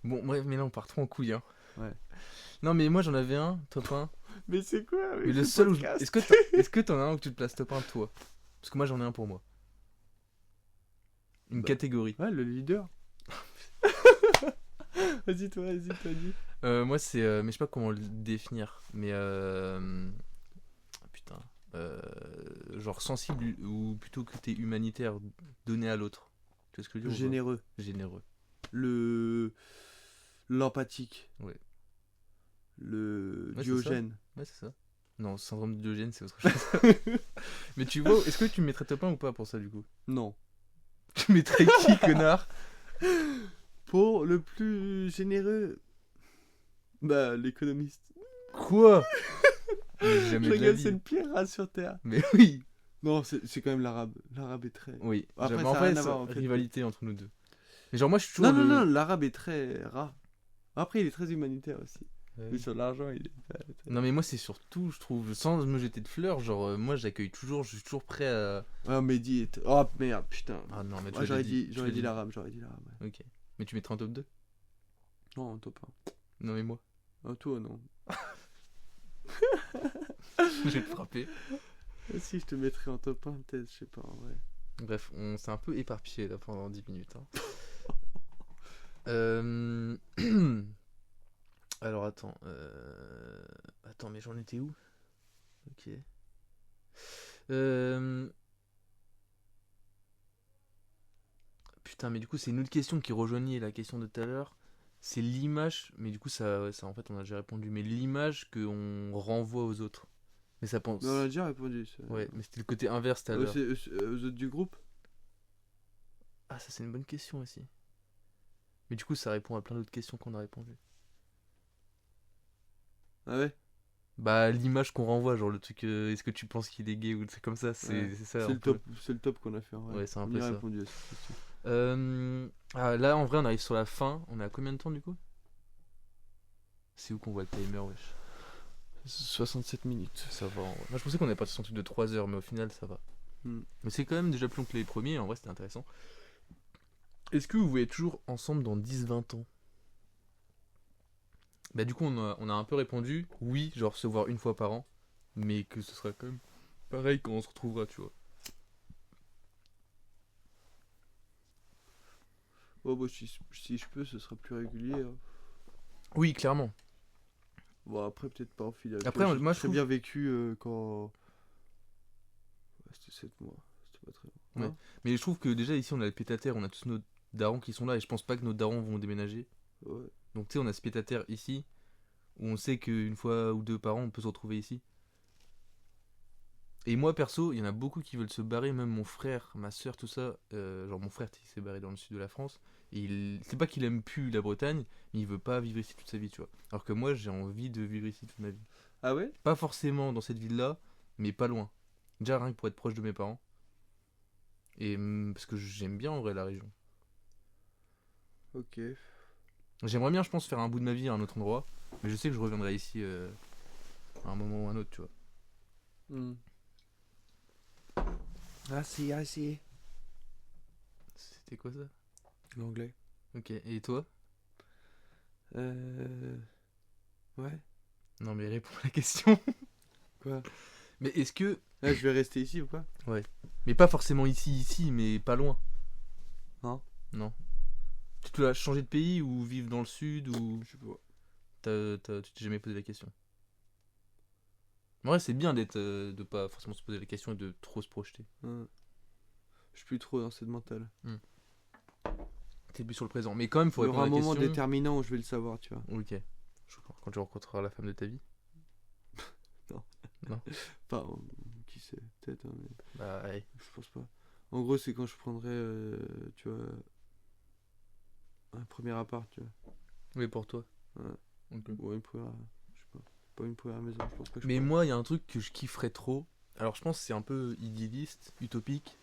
Bon, bref, mais là, on part trop en couille. Hein. Ouais. Non, mais moi, j'en avais un, top 1. Mais c'est quoi avec Mais le ce seul où. podcast Est-ce que t'en as un où tu te places top 1, toi? Parce que moi, j'en ai un pour moi. Une Bah. catégorie. Ouais, le leader. Vas-y, toi, dis. Moi, c'est. Mais je sais pas comment le définir. Mais. Putain. Genre sensible ou plutôt que t'es humanitaire, donné à l'autre. Tu vois ce que je veux dire? Généreux. Généreux. L'empathique. Ouais. Le Ouais, c'est Diogène. Ouais, c'est ça. Non, syndrome de Diogène, c'est autre chose. Mais tu vois, est-ce que tu me mettrais top 1 ou pas pour ça, du coup? Non. Tu mettrais qui, connard? Pour le plus généreux. Bah, l'économiste. Quoi? Mais Je jamais de la regarde, vie. c'est le pire race sur Terre. Mais oui. Non, c'est quand même l'arabe. L'arabe est très. Oui. Après, Jamais- ça en a fait, rien à voir, en fait. rivalité entre nous deux. Mais genre, moi, je suis toujours. Non, l'arabe est très rare. Après, il est très humanitaire aussi. Ouais. Mais sur l'argent, il est pas. Non, mais moi, c'est surtout, je trouve, sans me jeter de fleurs, genre, moi, j'accueille toujours, je suis toujours prêt à. Ah, Mehdi est. Oh merde, putain. Ah non, mais tu Moi, l'as j'aurais dit. dit l'arabe, ouais. Ok. Mais tu mettrais en top 2? Non, top 1. Non, mais moi. Ah, toi, non. Je vais te frapper. Si, je te mettrais en top 1, peut-être, je sais pas, en vrai. Bref, on s'est un peu éparpillé là pendant 10 minutes. Hein. Alors attends. Attends, mais j'en étais où? Ok. Putain, mais du coup, c'est une autre question qui rejoignait la question de tout à l'heure. C'est l'image, mais du coup, ça en fait, on a déjà répondu. Mais l'image qu'on renvoie aux autres. Mais ça pense. Mais on a déjà répondu. Ça. Ouais, mais c'était le côté inverse tout à l'heure. Aux autres du groupe. Ah, ça, c'est une bonne question aussi. Mais du coup, ça répond à plein d'autres questions qu'on a répondu. Ah ouais. Bah, l'image qu'on renvoie, genre le truc, est-ce que tu penses qu'il est gay ou c'est comme ça, Ouais. c'est ça. C'est le top qu'on a fait. En vrai. Ouais, c'est un on peu y a ça. répondu à cette question. Là, en vrai, on arrive sur la fin. On est à combien de temps du coup? C'est où qu'on voit le timer, wesh? 67 minutes. Ça va. En vrai. Moi, je pensais qu'on avait parti sur un truc de 3 heures, mais au final, ça va. Mais c'est quand même déjà plus long que les premiers. En vrai, c'était intéressant. Est-ce que vous voyez toujours ensemble dans 10-20 ans? Bah, du coup, on a un peu répondu oui, genre se voir une fois par an, mais que ce sera quand même pareil quand on se retrouvera, tu vois. Oh, bah, si je peux, ce sera plus régulier. Hein. Oui, clairement. Bon, après, peut-être pas au final. Après, J'ai moi, je très trouve- bien vécu quand. Ouais, c'était 7 mois. C'était pas très long. Ouais. Mais je trouve que déjà ici, on a le pied-à-terre, on a tous nos darons qui sont là, et je pense pas que nos darons vont déménager. Ouais. Donc, tu sais, on a ce pied-à-terre ici, où on sait qu'une fois ou deux par an, on peut se retrouver ici. Et moi, perso, il y en a beaucoup qui veulent se barrer, même mon frère, ma soeur, tout ça. Genre, mon frère, il s'est barré dans le sud de la France. Et c'est pas qu'il aime plus la Bretagne, mais il veut pas vivre ici toute sa vie, tu vois. Alors que moi, j'ai envie de vivre ici toute ma vie. Ah ouais. Pas forcément dans cette ville-là, mais pas loin. Déjà, rien que pour être proche de mes parents. Et parce que j'aime bien en vrai la région. Ok. J'aimerais bien, je pense, faire un bout de ma vie à un autre endroit. Mais je sais que je reviendrai ici à un moment ou un autre, tu vois. Ah si. C'était quoi ça? L'anglais. Ok, et toi? Ouais. Non, mais réponds à la question. Quoi? Mais est-ce que. Là, je vais rester ici ou pas? Mais pas forcément ici, mais pas loin. Non. Non. Tu dois changer de pays ou vivre dans le sud ou. Je sais pas. Tu t'es jamais posé la question? En vrai, c'est bien de pas forcément se poser la question et de trop se projeter. Je suis plus trop dans cette mentale. T'es plus sur le présent. Mais quand même, faut Il y répondre aura à un la moment question. déterminant où je vais le savoir, tu vois. Ok. Je crois. Quand tu rencontreras la femme de ta vie. Enfin, qui sait, peut-être, hein, mais Bah, ouais. je pense pas. En gros, c'est quand je prendrai, tu vois, un premier appart, tu vois. Oui, pour toi. Ouais. Ok. Ou une première, je sais pas une première maison, je pense pas que je Mais prends. moi, il y a un truc que je kifferais trop. Alors, je pense que c'est un peu idéaliste, utopique.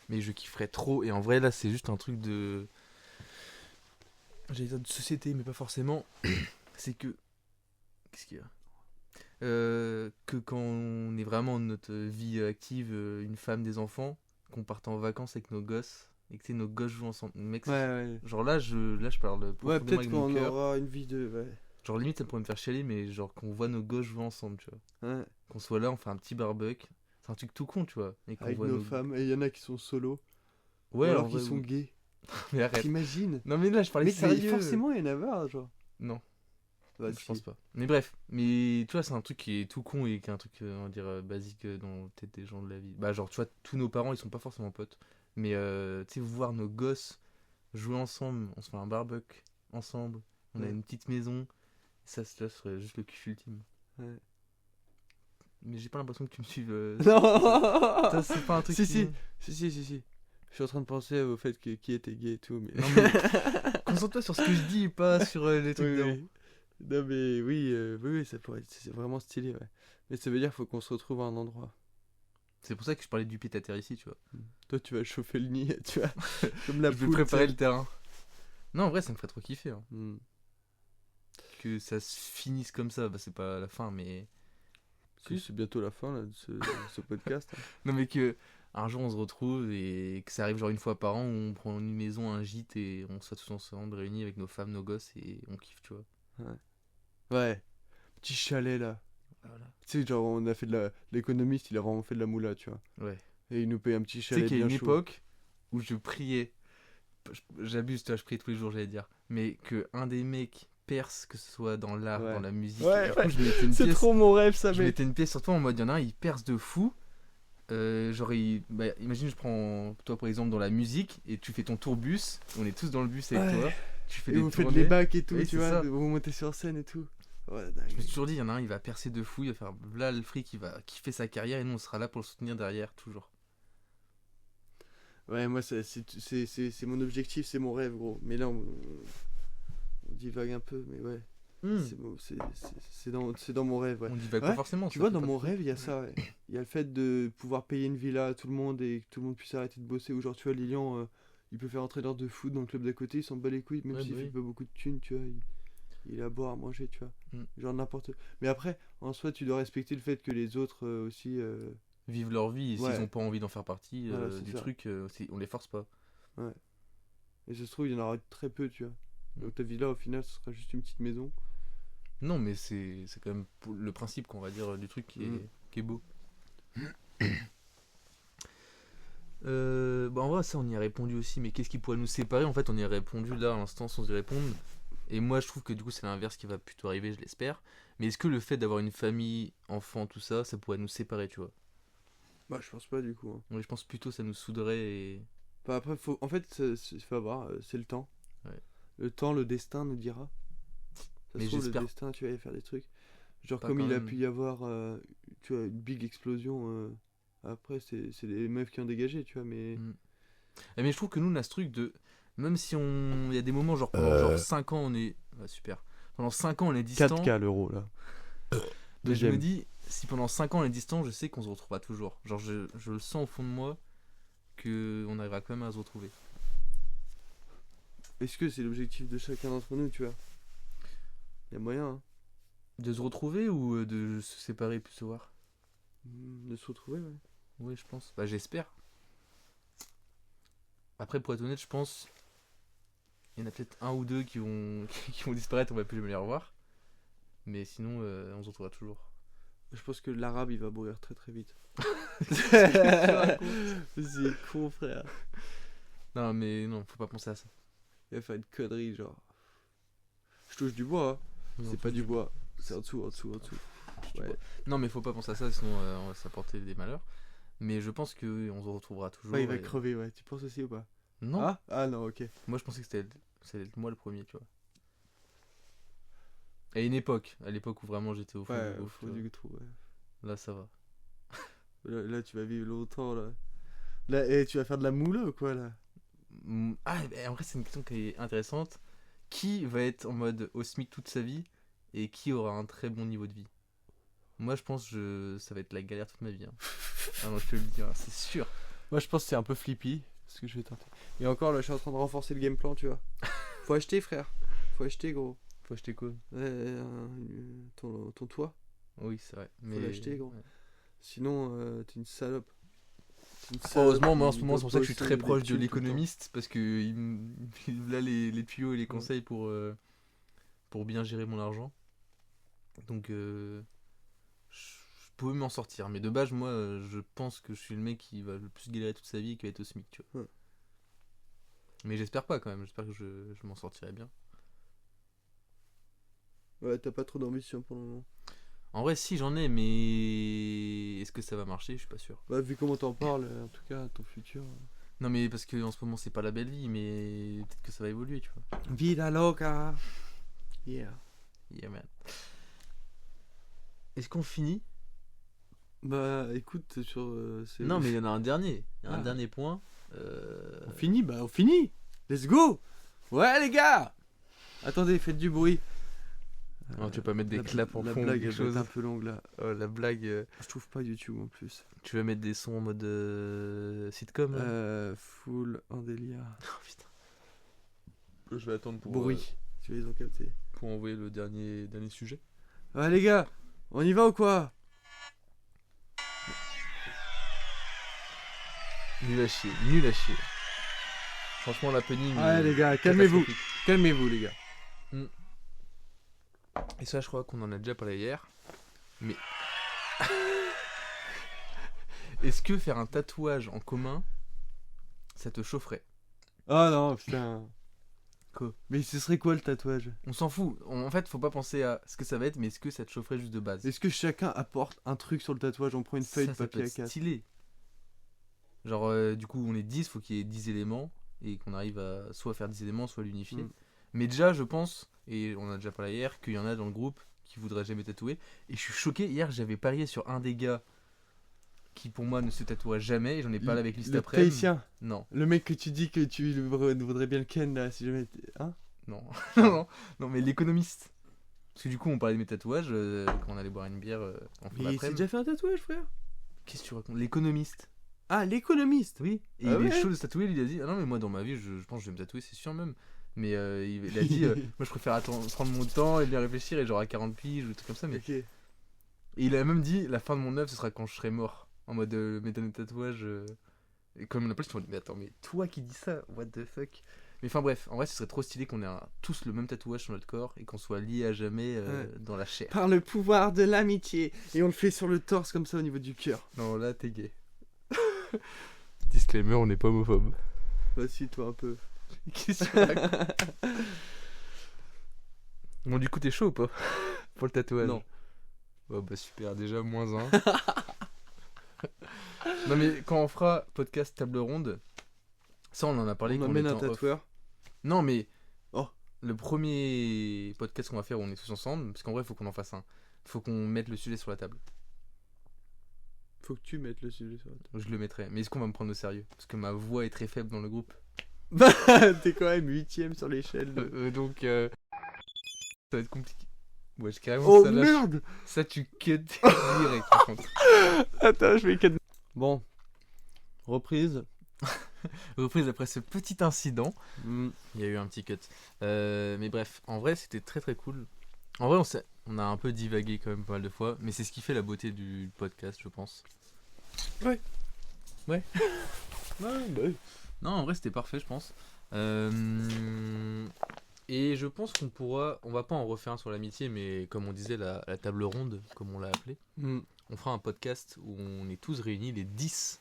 Mais je kifferais trop. Et en vrai, là, c'est juste un truc de. J'allais dire de société, mais pas forcément. C'est que. Qu'est-ce qu'il y a que quand on est vraiment dans notre vie active, une femme, des enfants, qu'on parte en vacances avec nos gosses. Et que tu sais, nos gosses jouent ensemble. Mec, Ouais. genre là, je parle Ouais, profondément peut-être avec mon qu'on cœur. aura une vie de. Ouais. Genre limite ça pourrait me faire chialer, mais genre qu'on voit nos gosses jouer ensemble, tu vois. Ouais. Qu'on soit là, on fait un petit barbecue. C'est un truc tout con, tu vois. Et qu'on Avec voit nos femmes. Et il y en a qui sont solos. Ouais, ou alors en qui vrai, sont oui. gays. Mais arrête. T'imagines? Non mais là je parlais Mais sérieux. forcément, il y en a marre, genre. Non, Bah, je si. pense pas. Mais bref, mais tu vois, c'est un truc qui est tout con et qui est un truc, on va dire, basique dans la tête des gens de la vie. Bah genre, tu vois, tous nos parents, ils sont pas forcément potes. Mais tu sais, voir nos gosses jouer ensemble, on se fait un barbecue ensemble, on a Ouais. une petite maison. Ça serait juste le kiff ultime. Ouais. Mais j'ai pas l'impression que tu me suives. Non. Ça, c'est pas un truc Si, qui- si. Je suis en train de penser au fait que qui était gay et tout, mais. Non mais concentre-toi sur ce que je dis et pas sur les trucs Oui, d'avant. oui. Non, mais oui, ça pourrait être. C'est vraiment stylé, ouais. Mais ça veut dire qu'il faut qu'on se retrouve à un endroit. C'est pour ça que je parlais du pied à terre ici, tu vois. Toi, tu vas chauffer le nid, tu vois. Comme la Je vais poule, préparer tu le terrain. Non, en vrai, ça me ferait trop kiffer. Hein. sais. Hmm. Que ça se finisse comme ça, bah c'est pas la fin, mais. C'est bientôt la fin là, de ce podcast. Hein. Non, mais que un jour on se retrouve et que ça arrive genre une fois par an où on prend une maison, un gîte et on soit tous ensemble réunis avec nos femmes, nos gosses et on kiffe, tu vois. Ouais. Petit chalet là. Voilà. Tu sais, genre, on a fait de l'économiste, il a vraiment fait de la moula, tu vois. Ouais. Et il nous paye un petit Tu sais chalet qu'il y a bien une chaud. époque où je priais, j'abuse, tu vois, je priais tous les jours, j'allais dire, mais que un des mecs perce, que ce soit dans l'art, Ouais. dans la musique, Ouais, et du coup, je mettais une C'est pièce. trop mon rêve, ça, Je mec. mettais une pièce sur toi en mode, il y en a un, il perce de fou. Genre, imagine, je prends toi par exemple dans la musique et tu fais ton tourbus, on est tous dans le bus avec Ouais. toi, tu fais Et des vous faites tournées. les bacs et tout, Oui, tu c'est vois. ça. Vous montez sur scène et tout. Ouais, Je me dingue. suis toujours dit, il y en a un, il va percer de fou, il va faire là le fric, il va kiffer sa carrière et nous on sera là pour le soutenir derrière, toujours. Ouais, moi, c'est mon objectif, c'est mon rêve, gros. Mais là, on divague un peu, mais ouais. C'est dans mon rêve, ouais. On divague Ouais, pas forcément. Tu ça vois, fait dans pas mon de- rêve, il y a ça, ouais. Il y a le fait de pouvoir payer une villa à tout le monde et que tout le monde puisse arrêter de bosser. Ou genre, tu vois, Lilian, il peut faire entraîneur de foot dans le club d'à côté, il s'en bat les couilles, même Ouais, s'il bah fait oui. pas beaucoup de thunes, tu vois. Il a à boire, à manger, tu vois. Mm. Genre n'importe. Mais après, en soi, tu dois respecter le fait que les autres aussi. Vivent leur vie et Ouais. s'ils ont pas envie d'en faire partie Voilà, c'est du ça. truc, on les force pas. Et ça se trouve, il y en aura très peu, tu vois. Mm. Donc ta villa, au final, ce sera juste une petite maison. Non, mais c'est quand même le principe qu'on va dire du truc qui est beau. Bah en vrai, ça on y a répondu aussi, mais qu'est-ce qui pourrait nous séparer? En fait, on y a répondu là à l'instant sans y répondre. Et moi, je trouve que du coup, c'est l'inverse qui va plutôt arriver, je l'espère. Mais est-ce que le fait d'avoir une famille, enfant, tout ça, ça pourrait nous séparer, tu vois? Bah, je pense pas, du coup. Hein. Ouais, je pense plutôt ça nous souderait et. Bah, après, en fait, faut voir, c'est le temps. Ouais. Le temps, le destin nous dira. Ça Mais se trouve, le j'espère- destin, tu vas y faire des trucs. Genre, Pas comme quand il a même. pu y avoir, tu vois, une big explosion. Après, c'est les meufs qui ont dégagé, tu vois, mais. Mm. Mais je trouve que nous, on a ce truc de. Même si on. Il y a des moments, genre pendant genre 5 ans, on est. Ouais, super. Pendant 5 ans, on est distant. 4K l'euro, là. Mais je Deuxième. me dis, si pendant 5 ans on est distant, je sais qu'on se retrouvera toujours. Genre, je le sens au fond de moi qu'on arrivera quand même à se retrouver. Est-ce que c'est l'objectif de chacun d'entre nous, tu vois? Il y a moyen, hein. De se retrouver ou de se séparer et plus se voir? De se retrouver, ouais. Oui, je pense. Bah, j'espère. Après, pour être honnête, je pense. Il y en a peut-être un ou deux qui vont, qui vont disparaître, on va plus jamais les revoir. Mais sinon, on se retrouvera toujours. Je pense que l'arabe, il va mourir très très vite. racontes C'est con, frère. Non, mais non, faut pas penser à ça. Il va faire une connerie, genre. Je touche du bois, hein. Oui, on C'est pas touche du bois. C'est en dessous. du Ouais. bois. Non, mais faut pas penser à ça, sinon on va s'apporter des malheurs. Mais je pense qu'on se retrouvera toujours. Ouais, il va et- crever, ouais. Tu penses aussi ou pas? Non, Ah non, ok. moi je pensais que c'était moi le premier, tu vois. À à l'époque où vraiment j'étais au fond Ouais, du au gouffre, fond tu vois. du trou, ouais. Là ça va. Là, tu vas vivre longtemps, là. Là, et tu vas faire de la moula ou quoi, là? Ah, en vrai c'est une question qui est intéressante. Qui va être en mode au SMIC toute sa vie et qui aura un très bon niveau de vie? Moi je pense que ça va être la galère toute ma vie. Hein. Ah non, je te le dis, hein, c'est sûr. Moi, je pense que c'est un peu flippy, ce que je vais tenter. Et encore, là, je suis en train de renforcer le game plan, tu vois. Faut acheter, frère. Faut acheter, gros. Faut acheter quoi? Ton toit. Oui, c'est vrai. Faut l'acheter, gros. Ouais. Sinon, t'es une salope. Heureusement, moi en ce qui moment, doit c'est pour ça que je suis bosser très des proche de thunes tout le temps. l'économiste parce que il me là les tuyaux et les conseils pour bien gérer mon argent. Donc, je pouvais m'en sortir. Mais de base, moi, je pense que je suis le mec qui va le plus galérer toute sa vie et qui va être au SMIC, tu vois. Ouais. Mais j'espère pas quand même. J'espère que je m'en sortirai bien. Ouais, t'as pas trop d'ambition pour le moment. En vrai, si j'en ai, mais est-ce que ça va marcher? Je suis pas sûr. Bah, vu comment t'en parles, en tout cas, ton futur. Non, mais parce que en ce moment, c'est pas la belle vie, mais peut-être que ça va évoluer, tu vois. Vida loca. Yeah. Yeah, man. Est-ce qu'on finit? Bah, écoute, sur. Non, mais il y en a un dernier. Il y a un Ah. dernier point. On finit, bah, on finit. Let's go. Ouais, les gars. Attendez, faites du bruit. Non, tu vas pas mettre des La- claps en la fond ou blague, quelque elle va être chose. un peu longue là. Oh, la blague. Je trouve pas YouTube en plus. Tu vas mettre des sons en mode sitcom là Full en délire. Oh putain. Je vais attendre Bruit. Tu vois, ils ont capté. pour envoyer le dernier sujet. Ouais, les gars, on y va ou quoi? Nul à chier, nul à chier. Franchement, l'happening. Ouais, les gars, calmez-vous. catastrophique. Calmez-vous, les gars. Et ça, je crois qu'on en a déjà parlé hier. Mais. Est-ce que faire un tatouage en commun, ça te chaufferait? Oh non, putain. Quoi? Mais ce serait quoi le tatouage? On s'en fout. En fait, faut pas penser à ce que ça va être, mais est-ce que ça te chaufferait juste de base? Est-ce que chacun apporte un truc sur le tatouage? On prend une feuille de Ça peut papier à être 4. stylé. Genre, du coup, on est 10, faut qu'il y ait 10 éléments et qu'on arrive à soit faire 10 éléments, soit l'unifier. Mm. Mais déjà, je pense, et on a déjà parlé hier, qu'il y en a dans le groupe qui voudraient jamais tatouer. Et je suis choqué. Hier, j'avais parié sur un des gars qui, pour moi, ne se tatouerait jamais. Et j'en ai parlé avec lui cet Le après. Tahitien. Non, Le mec que tu dis que tu voudrais bien le ken là, si jamais. Hein? non, non, non, mais l'économiste. Parce que du coup, on parlait de mes tatouages quand on allait boire une bière en fin Mais il s'est d'après-midi. déjà fait un tatouage, frère? Qu'est-ce que tu racontes? L'économiste. Ah, l'économiste. Oui, et Ah il est ouais chaud de se tatouer, il a dit, ah non mais moi dans ma vie je pense que je vais me tatouer, c'est sûr même. Mais il a dit, moi je préfère prendre mon temps et bien réfléchir et genre à 40 piges ou des trucs comme ça. Mais... Ok. Et il a même dit, la fin de mon œuvre ce sera quand je serai mort. En mode méthode de tatouage. Et comme on appelle, je me dis, mais attends, mais toi qui dis ça, what the fuck. Mais enfin bref, en vrai ce serait trop stylé qu'on ait tous le même tatouage sur notre corps et qu'on soit liés à jamais Ouais. dans la chair. Par le pouvoir de l'amitié. Et on le fait sur le torse comme ça au niveau du cœur. Non là t'es gay. Disclaimer, on n'est pas homophobe. Vas-y, toi un peu. Qu'est-ce que tu racontes? Bon, du coup, t'es chaud ou pas pour le tatouage? Non. Oh, bah super, déjà moins un. Non, mais quand on fera podcast table ronde, ça on en a parlé On quand on emmène était un en off. tatoueur. Non, mais Oh. le premier podcast qu'on va faire où on est tous ensemble, parce qu'en vrai, il faut qu'on en fasse un. Il faut qu'on mette le sujet sur la table. Faut que tu mettes le sujet sur la table. Je le mettrai. Mais est-ce qu'on va me prendre au sérieux? Parce que ma voix est très faible dans le groupe. Bah, t'es quand même 8ème sur l'échelle. Donc, ça va être compliqué. Ouais, je carrément Oh ça lâche. merde! Ça, tu cut direct, par contre. Attends, je vais ken. Bon. Reprise. Reprise après ce petit incident. Mm. Il y a eu un petit cut. Mais bref, en vrai, c'était très très cool. En vrai, on a un peu divagué quand même pas mal de fois, mais c'est ce qui fait la beauté du podcast, je pense. Ouais. Ouais. Ouais, bah oui. Non, en vrai, c'était parfait, je pense. Et je pense on va pas en refaire un sur l'amitié, mais comme on disait, la table ronde, comme on l'a appelé, Mm. on fera un podcast où on est tous réunis, les 10.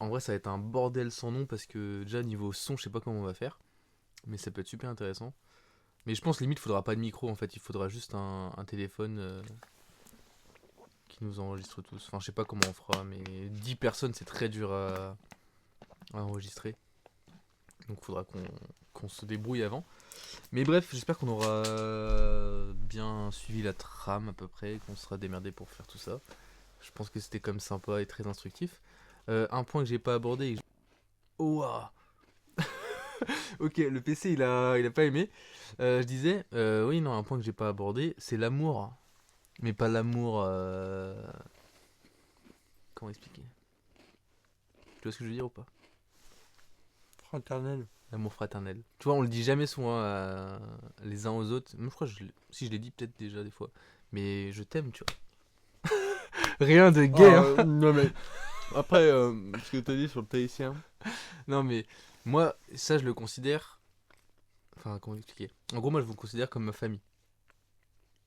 En vrai, ça va être un bordel sans nom parce que déjà, niveau son, je sais pas comment on va faire. Mais ça peut être super intéressant. Mais je pense limite, il faudra pas de micro en fait. Il faudra juste un téléphone qui nous enregistre tous. Enfin, je sais pas comment on fera, mais 10 personnes, c'est très dur à enregistrer. Donc faudra qu'on se débrouille avant. Mais bref, j'espère qu'on aura bien suivi la trame à peu près, qu'on sera démerdé pour faire tout ça. Je pense que c'était quand même sympa et très instructif. Un point que j'ai pas abordé. Ouah. Ok, le PC il a pas aimé. Je disais, oui, non, un point que j'ai pas abordé, c'est l'amour. Mais pas l'amour. Comment expliquer? Tu vois ce que je veux dire ou pas? Fraternel. L'amour fraternel. Tu vois, on le dit jamais souvent les uns aux autres. Moi, je crois que si je l'ai dit peut-être déjà des fois. Mais je t'aime, tu vois. Rien de gay, hein. Non, mais. Après, ce que t'as dit sur le tahitien. Non, mais moi, ça, je le considère. Enfin, comment expliquer? En gros, moi, je vous considère comme ma famille.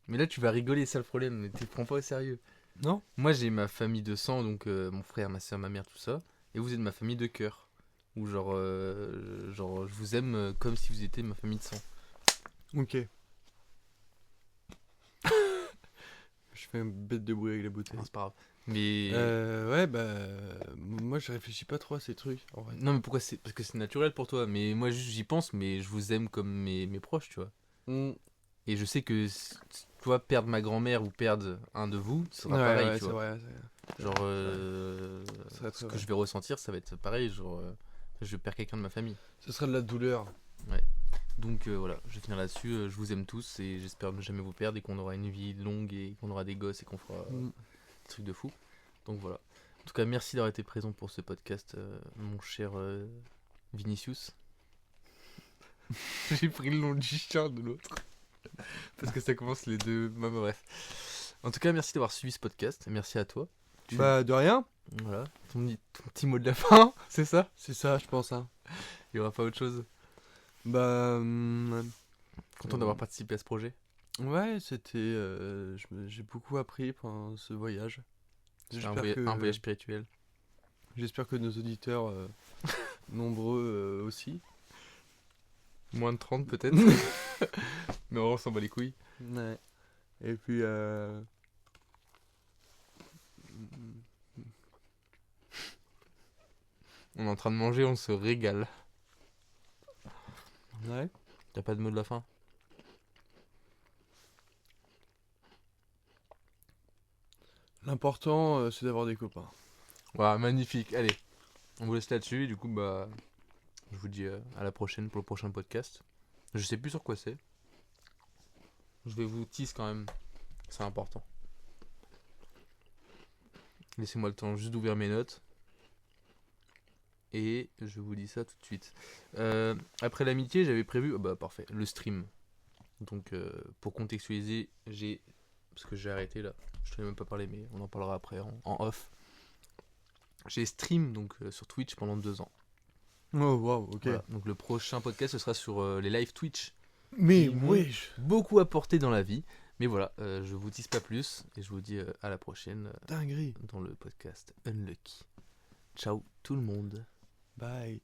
Mais là, tu vas rigoler, c'est ça le problème. Mais tu te prends pas au sérieux. Non? Moi, j'ai ma famille de sang, donc mon frère, ma soeur, ma mère, tout ça. Et vous êtes ma famille de cœur. Ou genre, je vous aime comme si vous étiez ma famille de sang. Ok. Je fais un bête de bruit avec la bouteille. Non, c'est pas grave. Mais. Ouais, bah. Moi, je réfléchis pas trop à ces trucs, en vrai. Non, mais pourquoi c'est. Parce que c'est naturel pour toi. Mais moi, juste, j'y pense, mais je vous aime comme mes proches, tu vois. Et je sais que, tu vois, perdre ma grand-mère ou perdre un de vous, ce sera pareil, ouais, tu vois. Genre, ce que je vais ressentir, ça va être pareil. Genre, je perds quelqu'un de ma famille. Ce serait de la douleur. Donc voilà, je vais finir là-dessus. Je vous aime tous et j'espère ne jamais vous perdre et qu'on aura une vie longue et qu'on aura des gosses et qu'on fera des trucs de fou. Donc voilà. En tout cas, merci d'avoir été présent pour ce podcast, mon cher Vinicius. J'ai pris le nom de chien de l'autre. Parce que ça commence les deux. Bah, bref. En tout cas, merci d'avoir suivi ce podcast. Merci à toi. Bah, de rien. Voilà. Ton petit mot de la fin, c'est ça? C'est ça, je pense, hein. Il y aura pas autre chose? Bah. Content d'avoir participé à ce projet. Ouais, c'était. J'ai beaucoup appris pendant ce voyage. Un voyage spirituel. J'espère que nos auditeurs, nombreux aussi. Moins de 30 peut-être. Mais on s'en bat les couilles. Ouais. Et puis. On est en train de manger, on se régale. Ouais. T'as pas de mot de la fin? L'important, c'est d'avoir des copains. Voilà, magnifique. Allez, on vous laisse là-dessus. Et du coup, bah, je vous dis à la prochaine pour le prochain podcast. Je sais plus sur quoi c'est. Je vais vous tease quand même. C'est important. Laissez-moi le temps juste d'ouvrir mes notes. Et je vous dis ça tout de suite. Après l'amitié, j'avais prévu... bah parfait, le stream. Donc pour contextualiser, parce que j'ai arrêté là. Je t'en ai même pas parlé, mais on en parlera après en off. J'ai stream donc sur Twitch pendant 2 ans. Oh, wow, ok. Voilà. Donc le prochain podcast, ce sera sur les live Twitch. Mais Ils m'ont beaucoup apporté dans la vie. Mais voilà, je vous tease pas plus. Et je vous dis à la prochaine dinguerie. dans le podcast Unlucky. Ciao tout le monde. Bye.